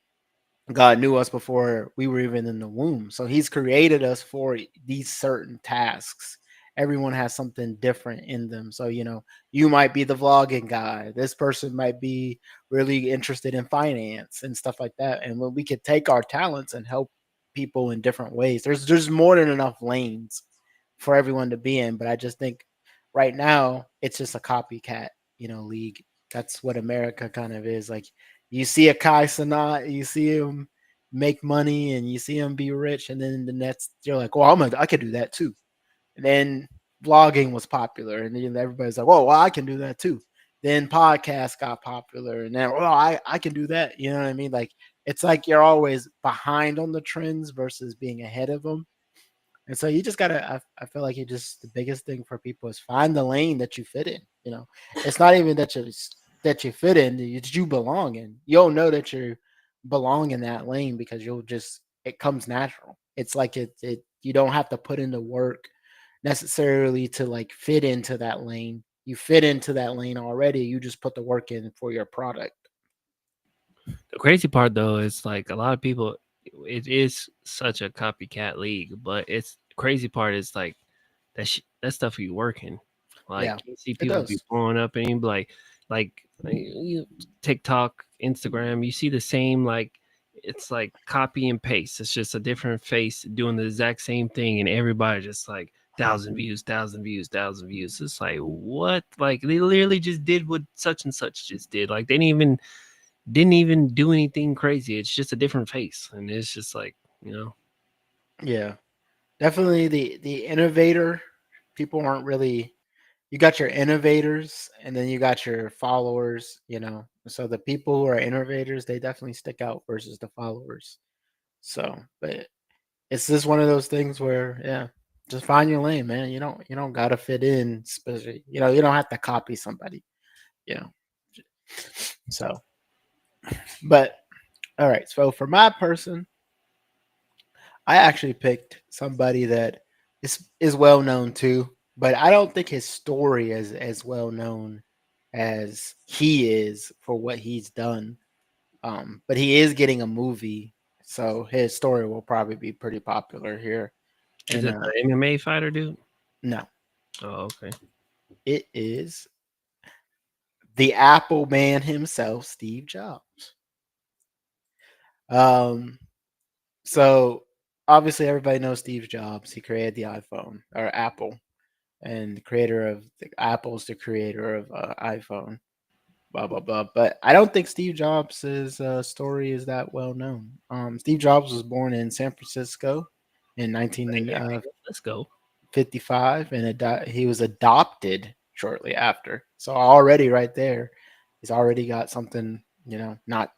God knew us before we were even in the womb. So he's created us for these certain tasks. Everyone has something different in them. So, you might be the vlogging guy. This person might be really interested in finance and stuff like that. And when we could take our talents and help people in different ways, there's more than enough lanes for everyone to be in. But I just think right now it's just a copycat, league. That's what America kind of is. Like you see a Kai Sanat, you see him make money and you see him be rich, and then the next you're like, well, I could do that too. And then vlogging was popular, and then everybody's like, oh, well, I can do that too. Then podcasts got popular, and then, well, I can do that. You know what I mean? Like it's like you're always behind on the trends versus being ahead of them. And so you just gotta. I feel like you just the biggest thing for people is find the lane that you fit in. It's not even that you fit in; it's you belong in. You'll know that you belong in that lane because it comes natural. It's like it you don't have to put in the work necessarily to like fit into that lane. You fit into that lane already. You just put the work in for your product. The crazy part though is like a lot of people, it is such a copycat league, but it's crazy part is like that stuff you working. Yeah, Like you see it people be does. blowing up and you be like TikTok, Instagram, you see the same like it's like copy and paste. It's just a different face doing the exact same thing, and everybody just like thousand views, thousand views. It's like what? Like they literally just did what such and such just did. Like they didn't even do anything crazy. It's just a different face, and it's just like Yeah, definitely the innovator. People aren't really. You got your innovators, and then you got your followers. So the people who are innovators, they definitely stick out versus the followers. So, but it's just one of those things where, yeah, just find your lane, man. You don't gotta fit in, especially you don't have to copy somebody. You know, so but all right. So for my person, I actually picked somebody that is well known too, but I don't think his story is as well known as he is for what he's done. But he is getting a movie, so his story will probably be pretty popular here. is And it the MMA fighter dude? no, Oh, okay. it is the Apple man himself, Steve Jobs. Um, so obviously everybody knows Steve Jobs. He created the iPhone or Apple, and the creator of Apple's the creator of iPhone. Blah blah blah. But I don't think Steve Jobs' story is that well known. Steve Jobs was born in San Francisco in Yeah, let's go. 55, and he was adopted shortly after. So already right there, he's already got something not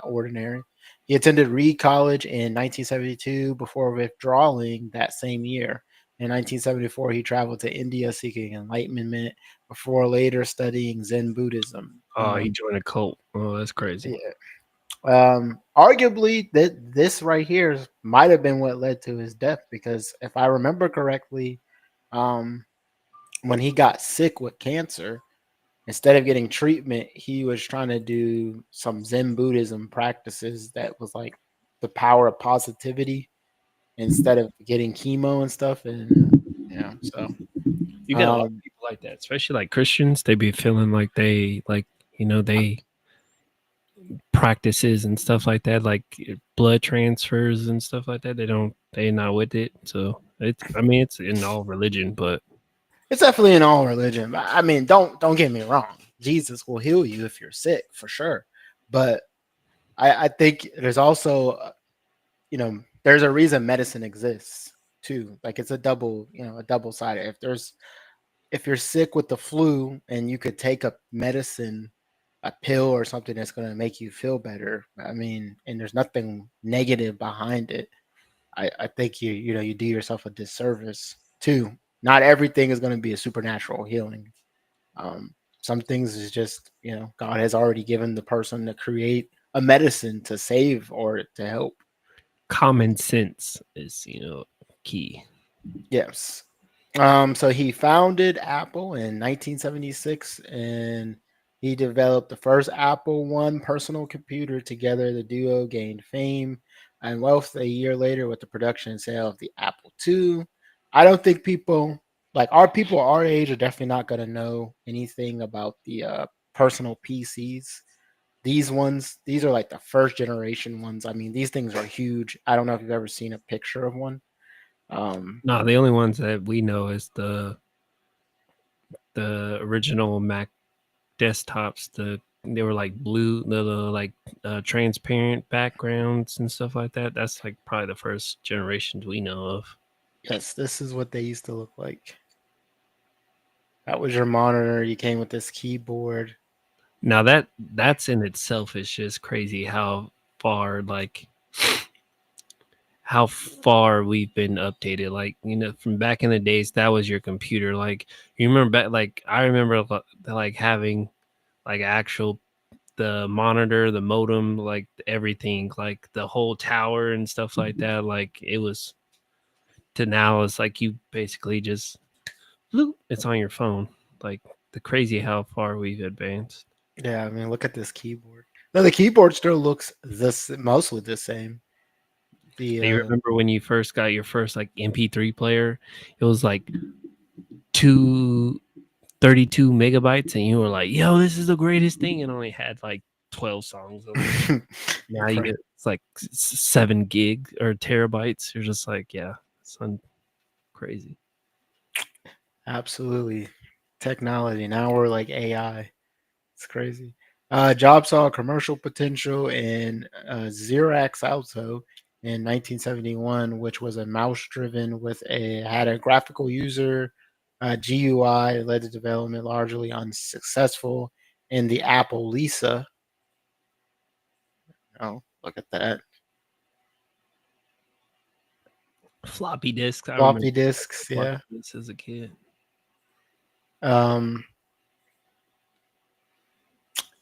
ordinary. He attended Reed College in 1972 before withdrawing that same year. In 1974, he traveled to India seeking enlightenment before later studying Zen Buddhism. Oh, he joined a cult. Oh, that's crazy. Yeah. Arguably, that this right here might have been what led to his death because if I remember correctly, um, when he got sick with cancer, instead of getting treatment, he was trying to do some Zen Buddhism practices that was like the power of positivity instead of getting chemo and stuff. And so You get a lot of um, people like that, especially like Christians. They be feeling like they practices and stuff like that, like blood transfers and stuff like that. They not with it. So it's in all religion, but it's definitely in all religion. I mean, don't get me wrong. Jesus will heal you if you're sick for sure, but I think there's also there's a reason medicine exists too. Like it's a double sided. If you're sick with the flu and you could take a medicine, a pill or something that's going to make you feel better. I mean, and there's nothing negative behind it. I think you do yourself a disservice too. Not everything is going to be a supernatural healing. Some things is just God has already given the person to create a medicine to save or to help. common sense is key. Yes. So he founded Apple in 1976, and he developed the first Apple One personal computer. Together, the duo gained fame and wealth a year later with the production and sale of the Apple II. I don't think people our age are definitely not going to know anything about the personal PCs. These are like the first generation ones. I mean, these things are huge. I don't know if you've ever seen a picture of one. Um, No, the only ones that we know is the original Mac desktops. They were like blue, the like transparent backgrounds and stuff like that. That's like probably the first generations we know of. Yes, this is what they used to look like. That was your monitor. You came with this keyboard. Now that's in itself is just crazy far like how far we've been updated. Like from back in the days, that was your computer. Like you remember back, like I remember like having like actual the monitor, the modem, like everything, like the whole tower and stuff like that. Like it was to now it's like you basically just bloop, it's on your phone. Like the crazy how far we've advanced. Yeah, I mean, look at this keyboard. No, the keyboard still looks this mostly the same. The Do you remember when you first got your first like MP3 player? It was like 232 megabytes, and you were like, "Yo, this is the greatest thing," and only had like 12 songs on there. Now you right. get it's like 7 gig or terabytes. You're just like, yeah, it's crazy. Absolutely. Technology. Now we're like AI. It's crazy. Jobs saw commercial potential in Xerox Alto in 1971, which was a mouse-driven with a had a graphical user GUI, led to development largely unsuccessful. In the Apple Lisa, oh look at that, Floppy disks. I remember floppy disks, floppy yeah. disks as a kid. Um,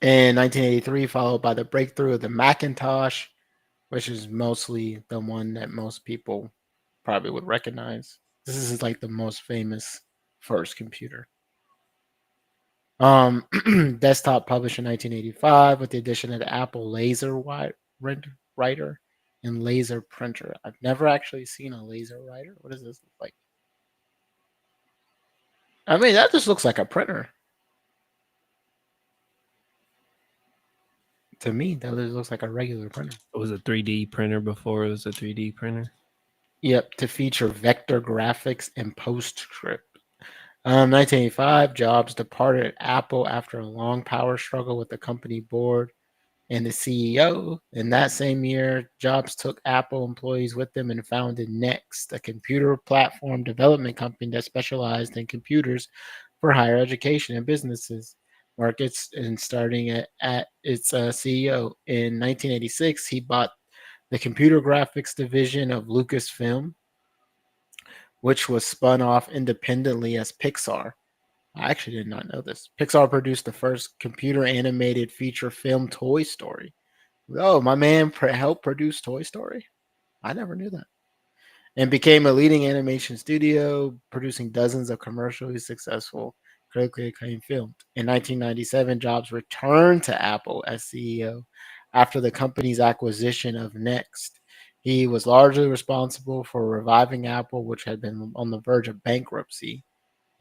in 1983, followed by the breakthrough of the Macintosh, which is mostly the one that most people probably would recognize. This is like the most famous first computer. Um, Desktop published in 1985 with the addition of the Apple Laser Writer and Laser Printer. I've never actually seen a laser writer. What does this look like? I mean, that just looks like a printer to me. That just looks like a regular printer. It was a 3D printer before it was a 3D printer. Yep, to feature vector graphics and PostScript. 1985, Jobs departed Apple after a long power struggle with the company board and the CEO. In that same year, Jobs took Apple employees with him and founded Next, a computer platform development company that specialized in computers for higher education and businesses markets. And starting at its CEO in 1986, he bought the computer graphics division of Lucasfilm, which was spun off independently as Pixar. I actually did not know this. Pixar produced the first computer animated feature film, Toy Story. Oh, my man helped produce Toy Story. I never knew that. And became a leading animation studio, producing dozens of commercially successful, critically acclaimed films. In 1997, Jobs returned to Apple as CEO after the company's acquisition of Next. He was largely responsible for reviving Apple, which had been on the verge of bankruptcy,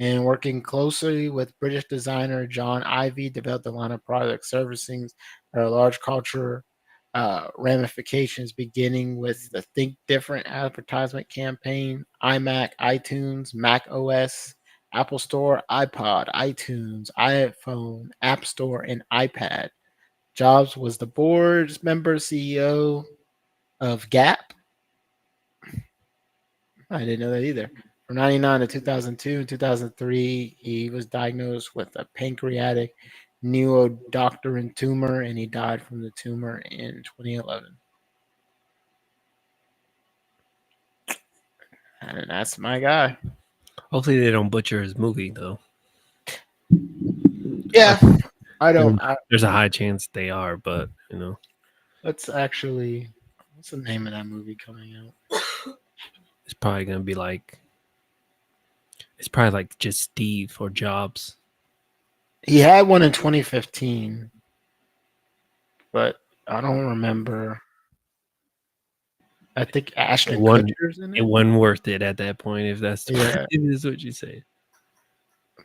and working closely with British designer John Ivey, developed a line of product servicing large culture ramifications, beginning with the Think Different advertisement campaign, iMac, iTunes, Mac OS, Apple Store, iPod, iTunes, iPhone, App Store, and iPad. Jobs was the board member CEO of Gap. I didn't know that either. From 99 to 2002 and 2003, he was diagnosed with a pancreatic neoadoctorin tumor, and he died from the tumor in 2011. And that's my guy. Hopefully they don't butcher his movie though. Yeah, I don't. There's a high chance they are, but you know, Let's actually. What's the name of that movie coming out? it's probably gonna be like it's probably like just Steve or Jobs. He had one in 2015, but I don't remember. I think It Ashton wasn't Kutcher's in it it. wasn't worth it at that point if that's Yeah, if this is what you say.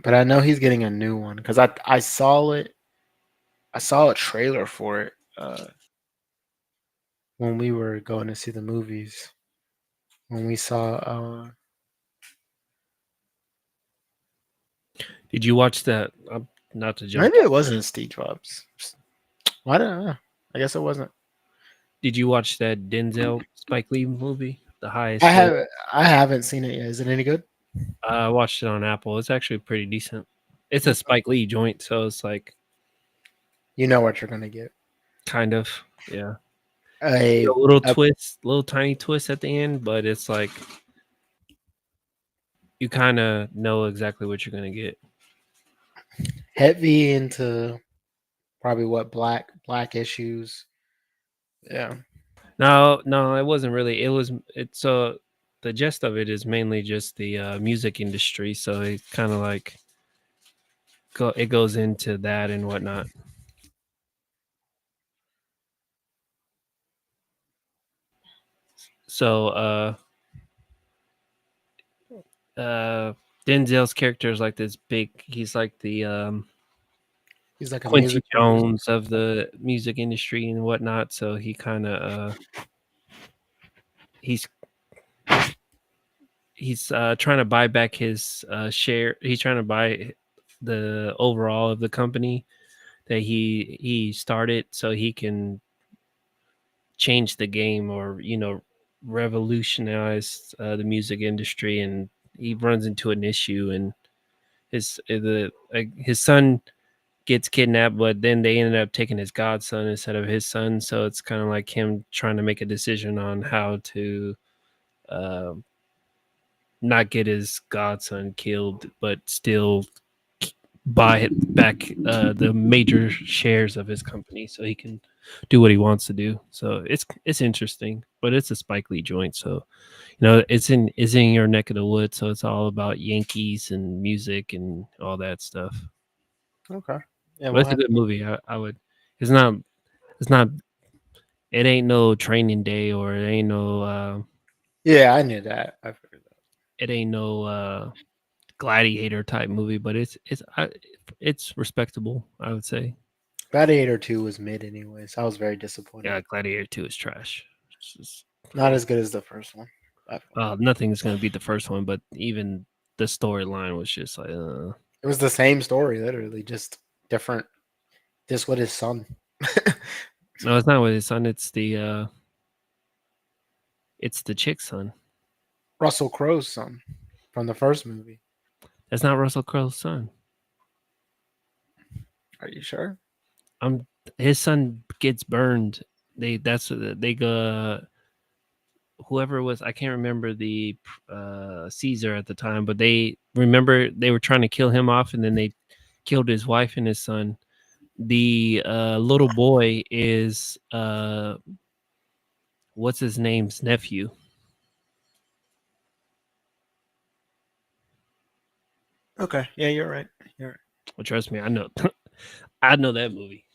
but I know he's getting a new one because I saw it. I saw a trailer for it when we were going to see the movies. When we saw, Did you watch that? Not to jump. maybe it wasn't Steve Jobs. Why don't I know? I guess it wasn't. Did you watch that Denzel Spike Lee movie, The I Highest Hope? haven't. I haven't seen it yet. Is it any good? I watched it on Apple. It's actually pretty decent. It's a Spike Lee joint, so it's like You know what you're gonna get. kind of yeah. A, A little a twist, little tiny twist at the end, but it's like you kind of know exactly what you're gonna get. heavy into probably what black issues. Yeah. No, no, it wasn't really. It was it's the gist of it is mainly just the music industry, so it kind of like it goes into that and whatnot. So uh Denzel's character is like this big. He's like the He's like a Quincy music producer. Jones of the music industry and whatnot. So he kind of he's he's trying to buy back his share. He's trying to buy the overall of the company that he started, so he can change the game, or revolutionize the music industry. And he runs into an issue, and his son gets kidnapped, but then they ended up taking his godson instead of his son. So it's kind of like him trying to make a decision on how to uh, not get his godson killed, but still buy back the major shares of his company so he can do what he wants to do. So it's interesting, but it's a Spike Lee joint. So it's in your neck of the woods. So it's all about Yankees and music and all that stuff. Okay. Yeah, But we'll it's a have. good movie. I would. It's not. It's not. It ain't no Training Day, or it ain't no. Yeah, I knew that. I figured that. It ain't no gladiator type movie, but it's respectable, I would say. Gladiator 2 was mid anyways. I was very disappointed. Yeah, Gladiator 2 is trash. It's just Not horrible. as good as the first one. By far. Nothing's gonna beat the first one, but even the storyline was just like, It was the same story, literally, just different. Just with his son. no, it's not with his son. It's the chick's son. Russell Crowe's son from the first movie. That's not Russell Crowe's son. Are you sure? I'm His son gets burned. They go whoever was, I can't remember the Caesar at the time, but they were trying to kill him off, and then they killed his wife and his son. The little boy is what's his name's nephew. Okay. Yeah, you're right. You're right. Well, trust me, I know. I know that movie.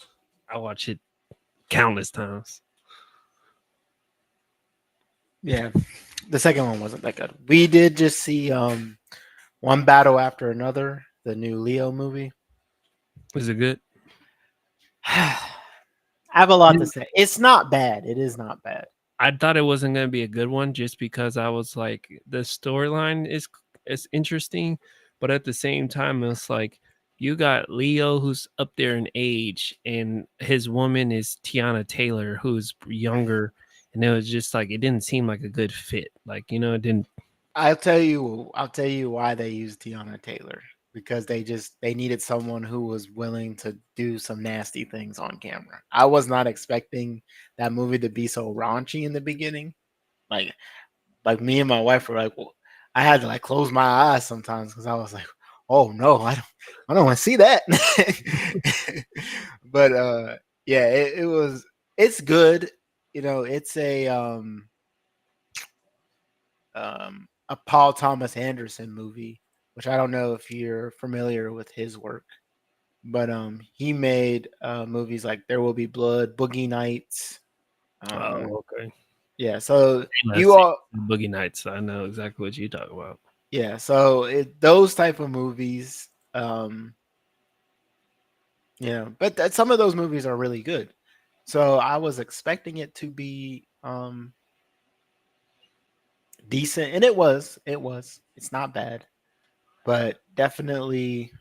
I watch it countless times. Yeah. The second one wasn't that good. We did just see One Battle After Another, the new Leo movie. Was it good? I have a lot to say. It's not bad. It is not bad. I thought it wasn't going to be a good one, just because I was like, the storyline is interesting, but at the same time, it's like you got Leo, who's up there in age, and his woman is Tiana Taylor, who's younger, and it was just like, it didn't seem like a good fit. Like, it didn't. I'll tell you why they used Tiana Taylor, because they needed someone who was willing to do some nasty things on camera. I was not expecting that movie to be so raunchy in the beginning. Like like me and my wife were like, well, I had to like close my eyes sometimes because I was like, oh no, I don't want to see that. But yeah, it's good. It's a Paul Thomas Anderson movie, which I don't know if you're familiar with his work, but he made movies like There Will Be Blood, Boogie Nights. Um, Oh, okay. yeah, so I've you seen all Boogie Nights. I know exactly what you talk about. yeah, so those type of movies, but some of those movies are really good. So I was expecting it to be decent, and it was. It was. It's not bad, but definitely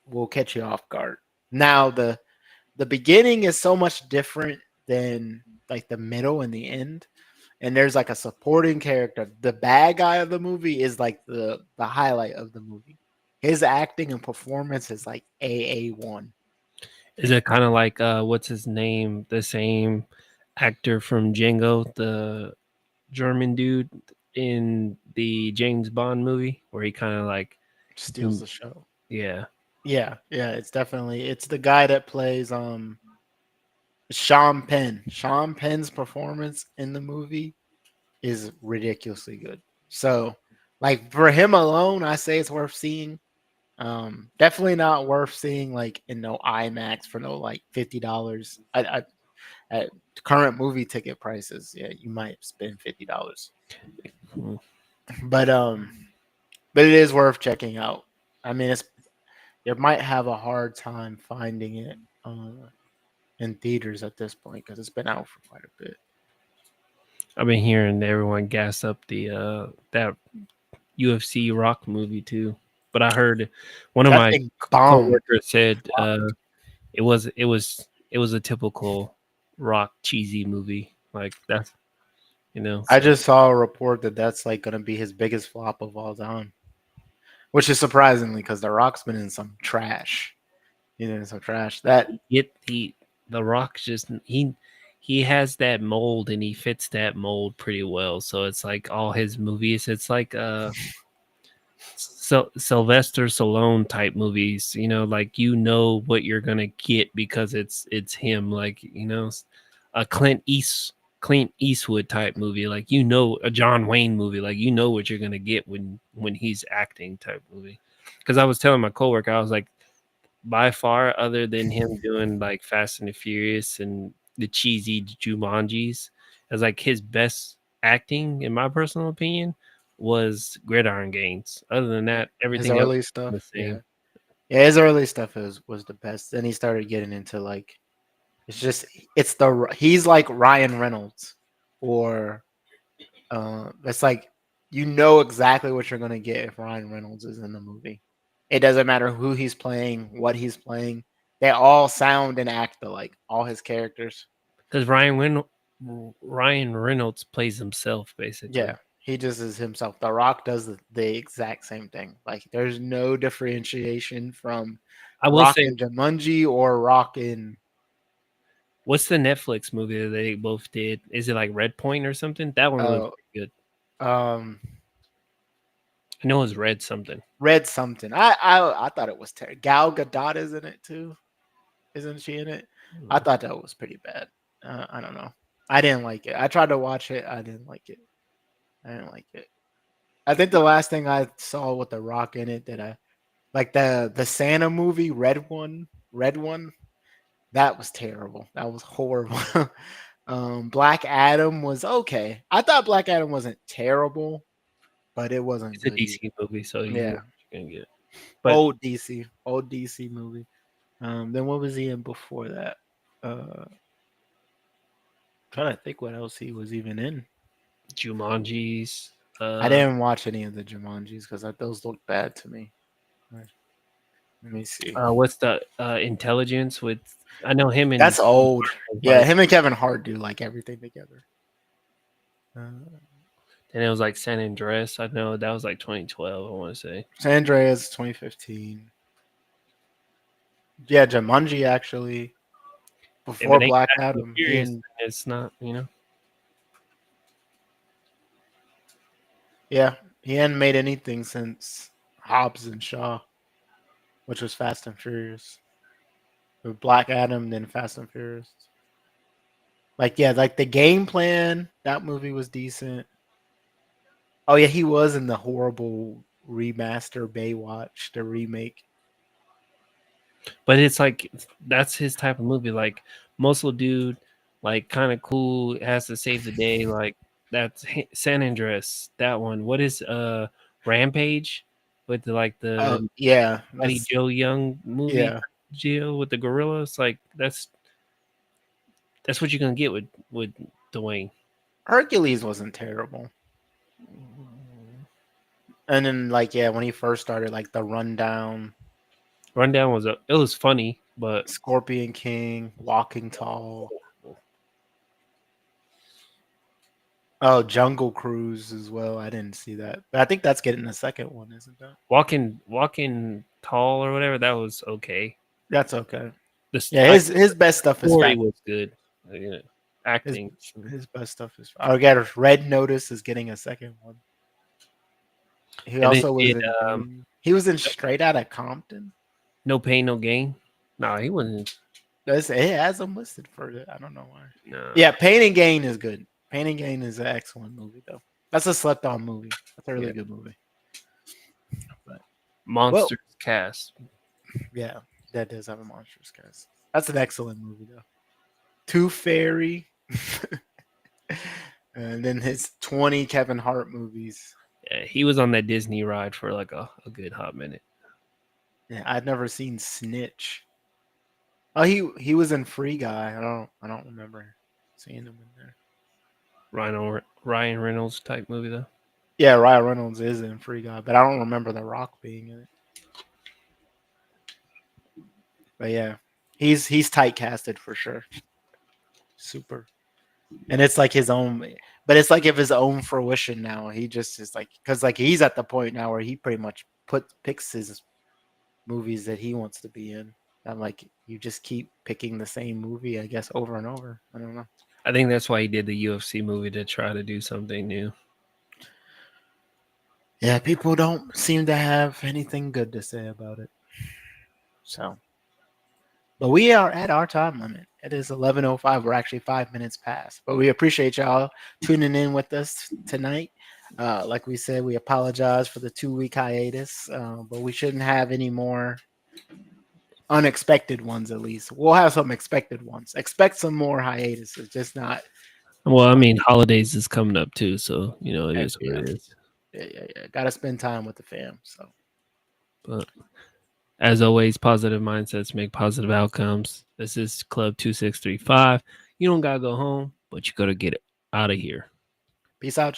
will catch you off guard. Now the beginning is so much different than like the middle and the end. And there's like a supporting character. The bad guy of the movie is like the highlight of the movie. His acting and performance is like AA1. Is it kind of like what's his name? The same actor from Django, the German dude in the James Bond movie, where he kind of like, Steals the show. yeah. Yeah, yeah, it's the guy that plays Sean Penn. Sean Penn's performance in the movie is ridiculously good. So, like for him alone, I say it's worth seeing. Definitely not worth seeing like in no IMAX for no like $50. I at current movie ticket prices, yeah, you might spend $50. Hmm. But but it is worth checking out. I mean, you might have a hard time finding it in theaters at this point because it's been out for quite a bit. I've been hearing everyone gas up the that UFC Rock movie too. But I heard one of That my thing bombed. coworkers said it was a typical Rock cheesy movie. Like that's I so just saw a report that that's like going to be his biggest flop of all time, which is surprisingly because The Rock's been in some trash. Some trash. That it he the Rock just he has that mold and he fits that mold pretty well. So it's like all his movies. It's like Sylvester Stallone type movies, like what you're gonna get because it's him, like a Clint Eastwood type movie, like a John Wayne movie, like what you're gonna get when he's acting type movie. Because I was telling my coworker, I was like, by far, other than him doing like Fast and the Furious and the cheesy Jumanjis, as like his best acting, in my personal opinion, was Gridiron Games. Other than that, his everything else early was the stuff, yeah, same. yeah, his early stuff was the best. Then he started getting into like it's just he's like Ryan Reynolds, or it's like exactly what you're gonna get if Ryan Reynolds is in the movie. It doesn't matter who he's playing, what he's playing. They all sound and act alike. All his characters. Because Ryan Reynolds plays himself basically. Yeah, he just is himself. The Rock does the exact same thing. Like there's no differentiation from I will Rock say, in Jumanji or Rock in what's the Netflix movie that they both did? Is it like Red Point or something? That one was uh pretty good. um I know it was Red something. Red something. I thought it was terrible. Gal Gadot is in it too. Isn't she in it? I thought that was pretty bad. I don't know. I didn't like it. I tried to watch it. I didn't like it. I didn't like it. I think the last thing I saw with the Rock in it that I like the Santa movie, Red one. That was terrible. That was horrible. Black Adam was okay. I thought Black Adam wasn't terrible, but it wasn't It's a good either. DC movie, so you know Yeah, what you're gonna get. But old DC movie. Then what was he in before that? Trying to think what else he was even in. Jumanji's. I didn't watch any of the Jumanjis because those look bad to me. Let me see. What's the intelligence with? I know him and That's old. Yeah, like, him and Kevin Hart do like everything together. and it was like San Andreas. I know that was like 2012. I want to say. San Andreas 2015. Yeah, Jumanji actually If it before ain't Black Fast and Adam. He Furious, and it's not. yeah, he hadn't made anything since Hobbs and Shaw, which was Fast and Furious. With Black Adam, then Fast and Furious. Like yeah, like the game plan. That movie was decent. Oh yeah, he was in the horrible remaster Baywatch, the remake. But it's like that's his type of movie. Like muscle dude, like kind of cool, has to save the day. Like that's San Andreas. That one. What is Rampage with Oh the yeah, Mighty Joe Young movie yeah. deal with the gorillas? Like that's what you're gonna get with Dwayne. Hercules wasn't terrible. And then like yeah, when he first started, like the Rundown, Rundown it was funny, but Scorpion King, Walking Tall. Oh, Jungle Cruise as well. I didn't see that, but I think that's getting the second one, isn't that? walking tall or whatever, that was okay. That's okay. This Yeah, I his best stuff is story fat. was good. His Acting. his best stuff is. Oh, got Red Notice is getting a second one. He And then also was he did in. He was in Straight Outta Compton. No Pain No Gain. No, he wasn't. It has him listed for it. I don't know why. No. Yeah, Pain and Gain is good. Pain and Gain is an excellent movie though. That's a slept on movie. That's a Yeah. really good movie. But well, Monsters cast. yeah, that does have a monstrous cast. That's an excellent movie though. Tooth Fairy, and then his 20 Kevin Hart movies. Yeah, he was on that Disney ride for like a good hot minute. Yeah, I'd never seen Snitch. Oh, he was in Free Guy. I don't remember seeing him in there. Ryan Reynolds type movie though. Yeah, Ryan Reynolds is in Free Guy, but I don't remember The Rock being in it. But yeah, he's tight casted for sure. Super. And it's like his own, but it's like of his own fruition now. He just is like, because like he's at the point now where he pretty much picks his movies that he wants to be in. I'm like, you just keep picking the same movie, I guess, over and over. I don't know. I think that's why he did the UFC movie to try to do something new. Yeah, people don't seem to have anything good to say about it. So, but we are at our time limit. It is 11:05. We're actually 5 minutes past. But we appreciate y'all tuning in with us tonight. Like we said, we apologize for the 2 week hiatus, but we shouldn't have any more unexpected ones. At least we'll have some expected ones. Expect some more hiatuses, just not. Well, I mean, holidays is coming up too, so you know it Heck is what yeah, it is. yeah. Got to spend time with the fam. So But as always, positive mindsets make positive outcomes. This is Club 2635. You don't gotta go home, but you gotta get out of here. peace out.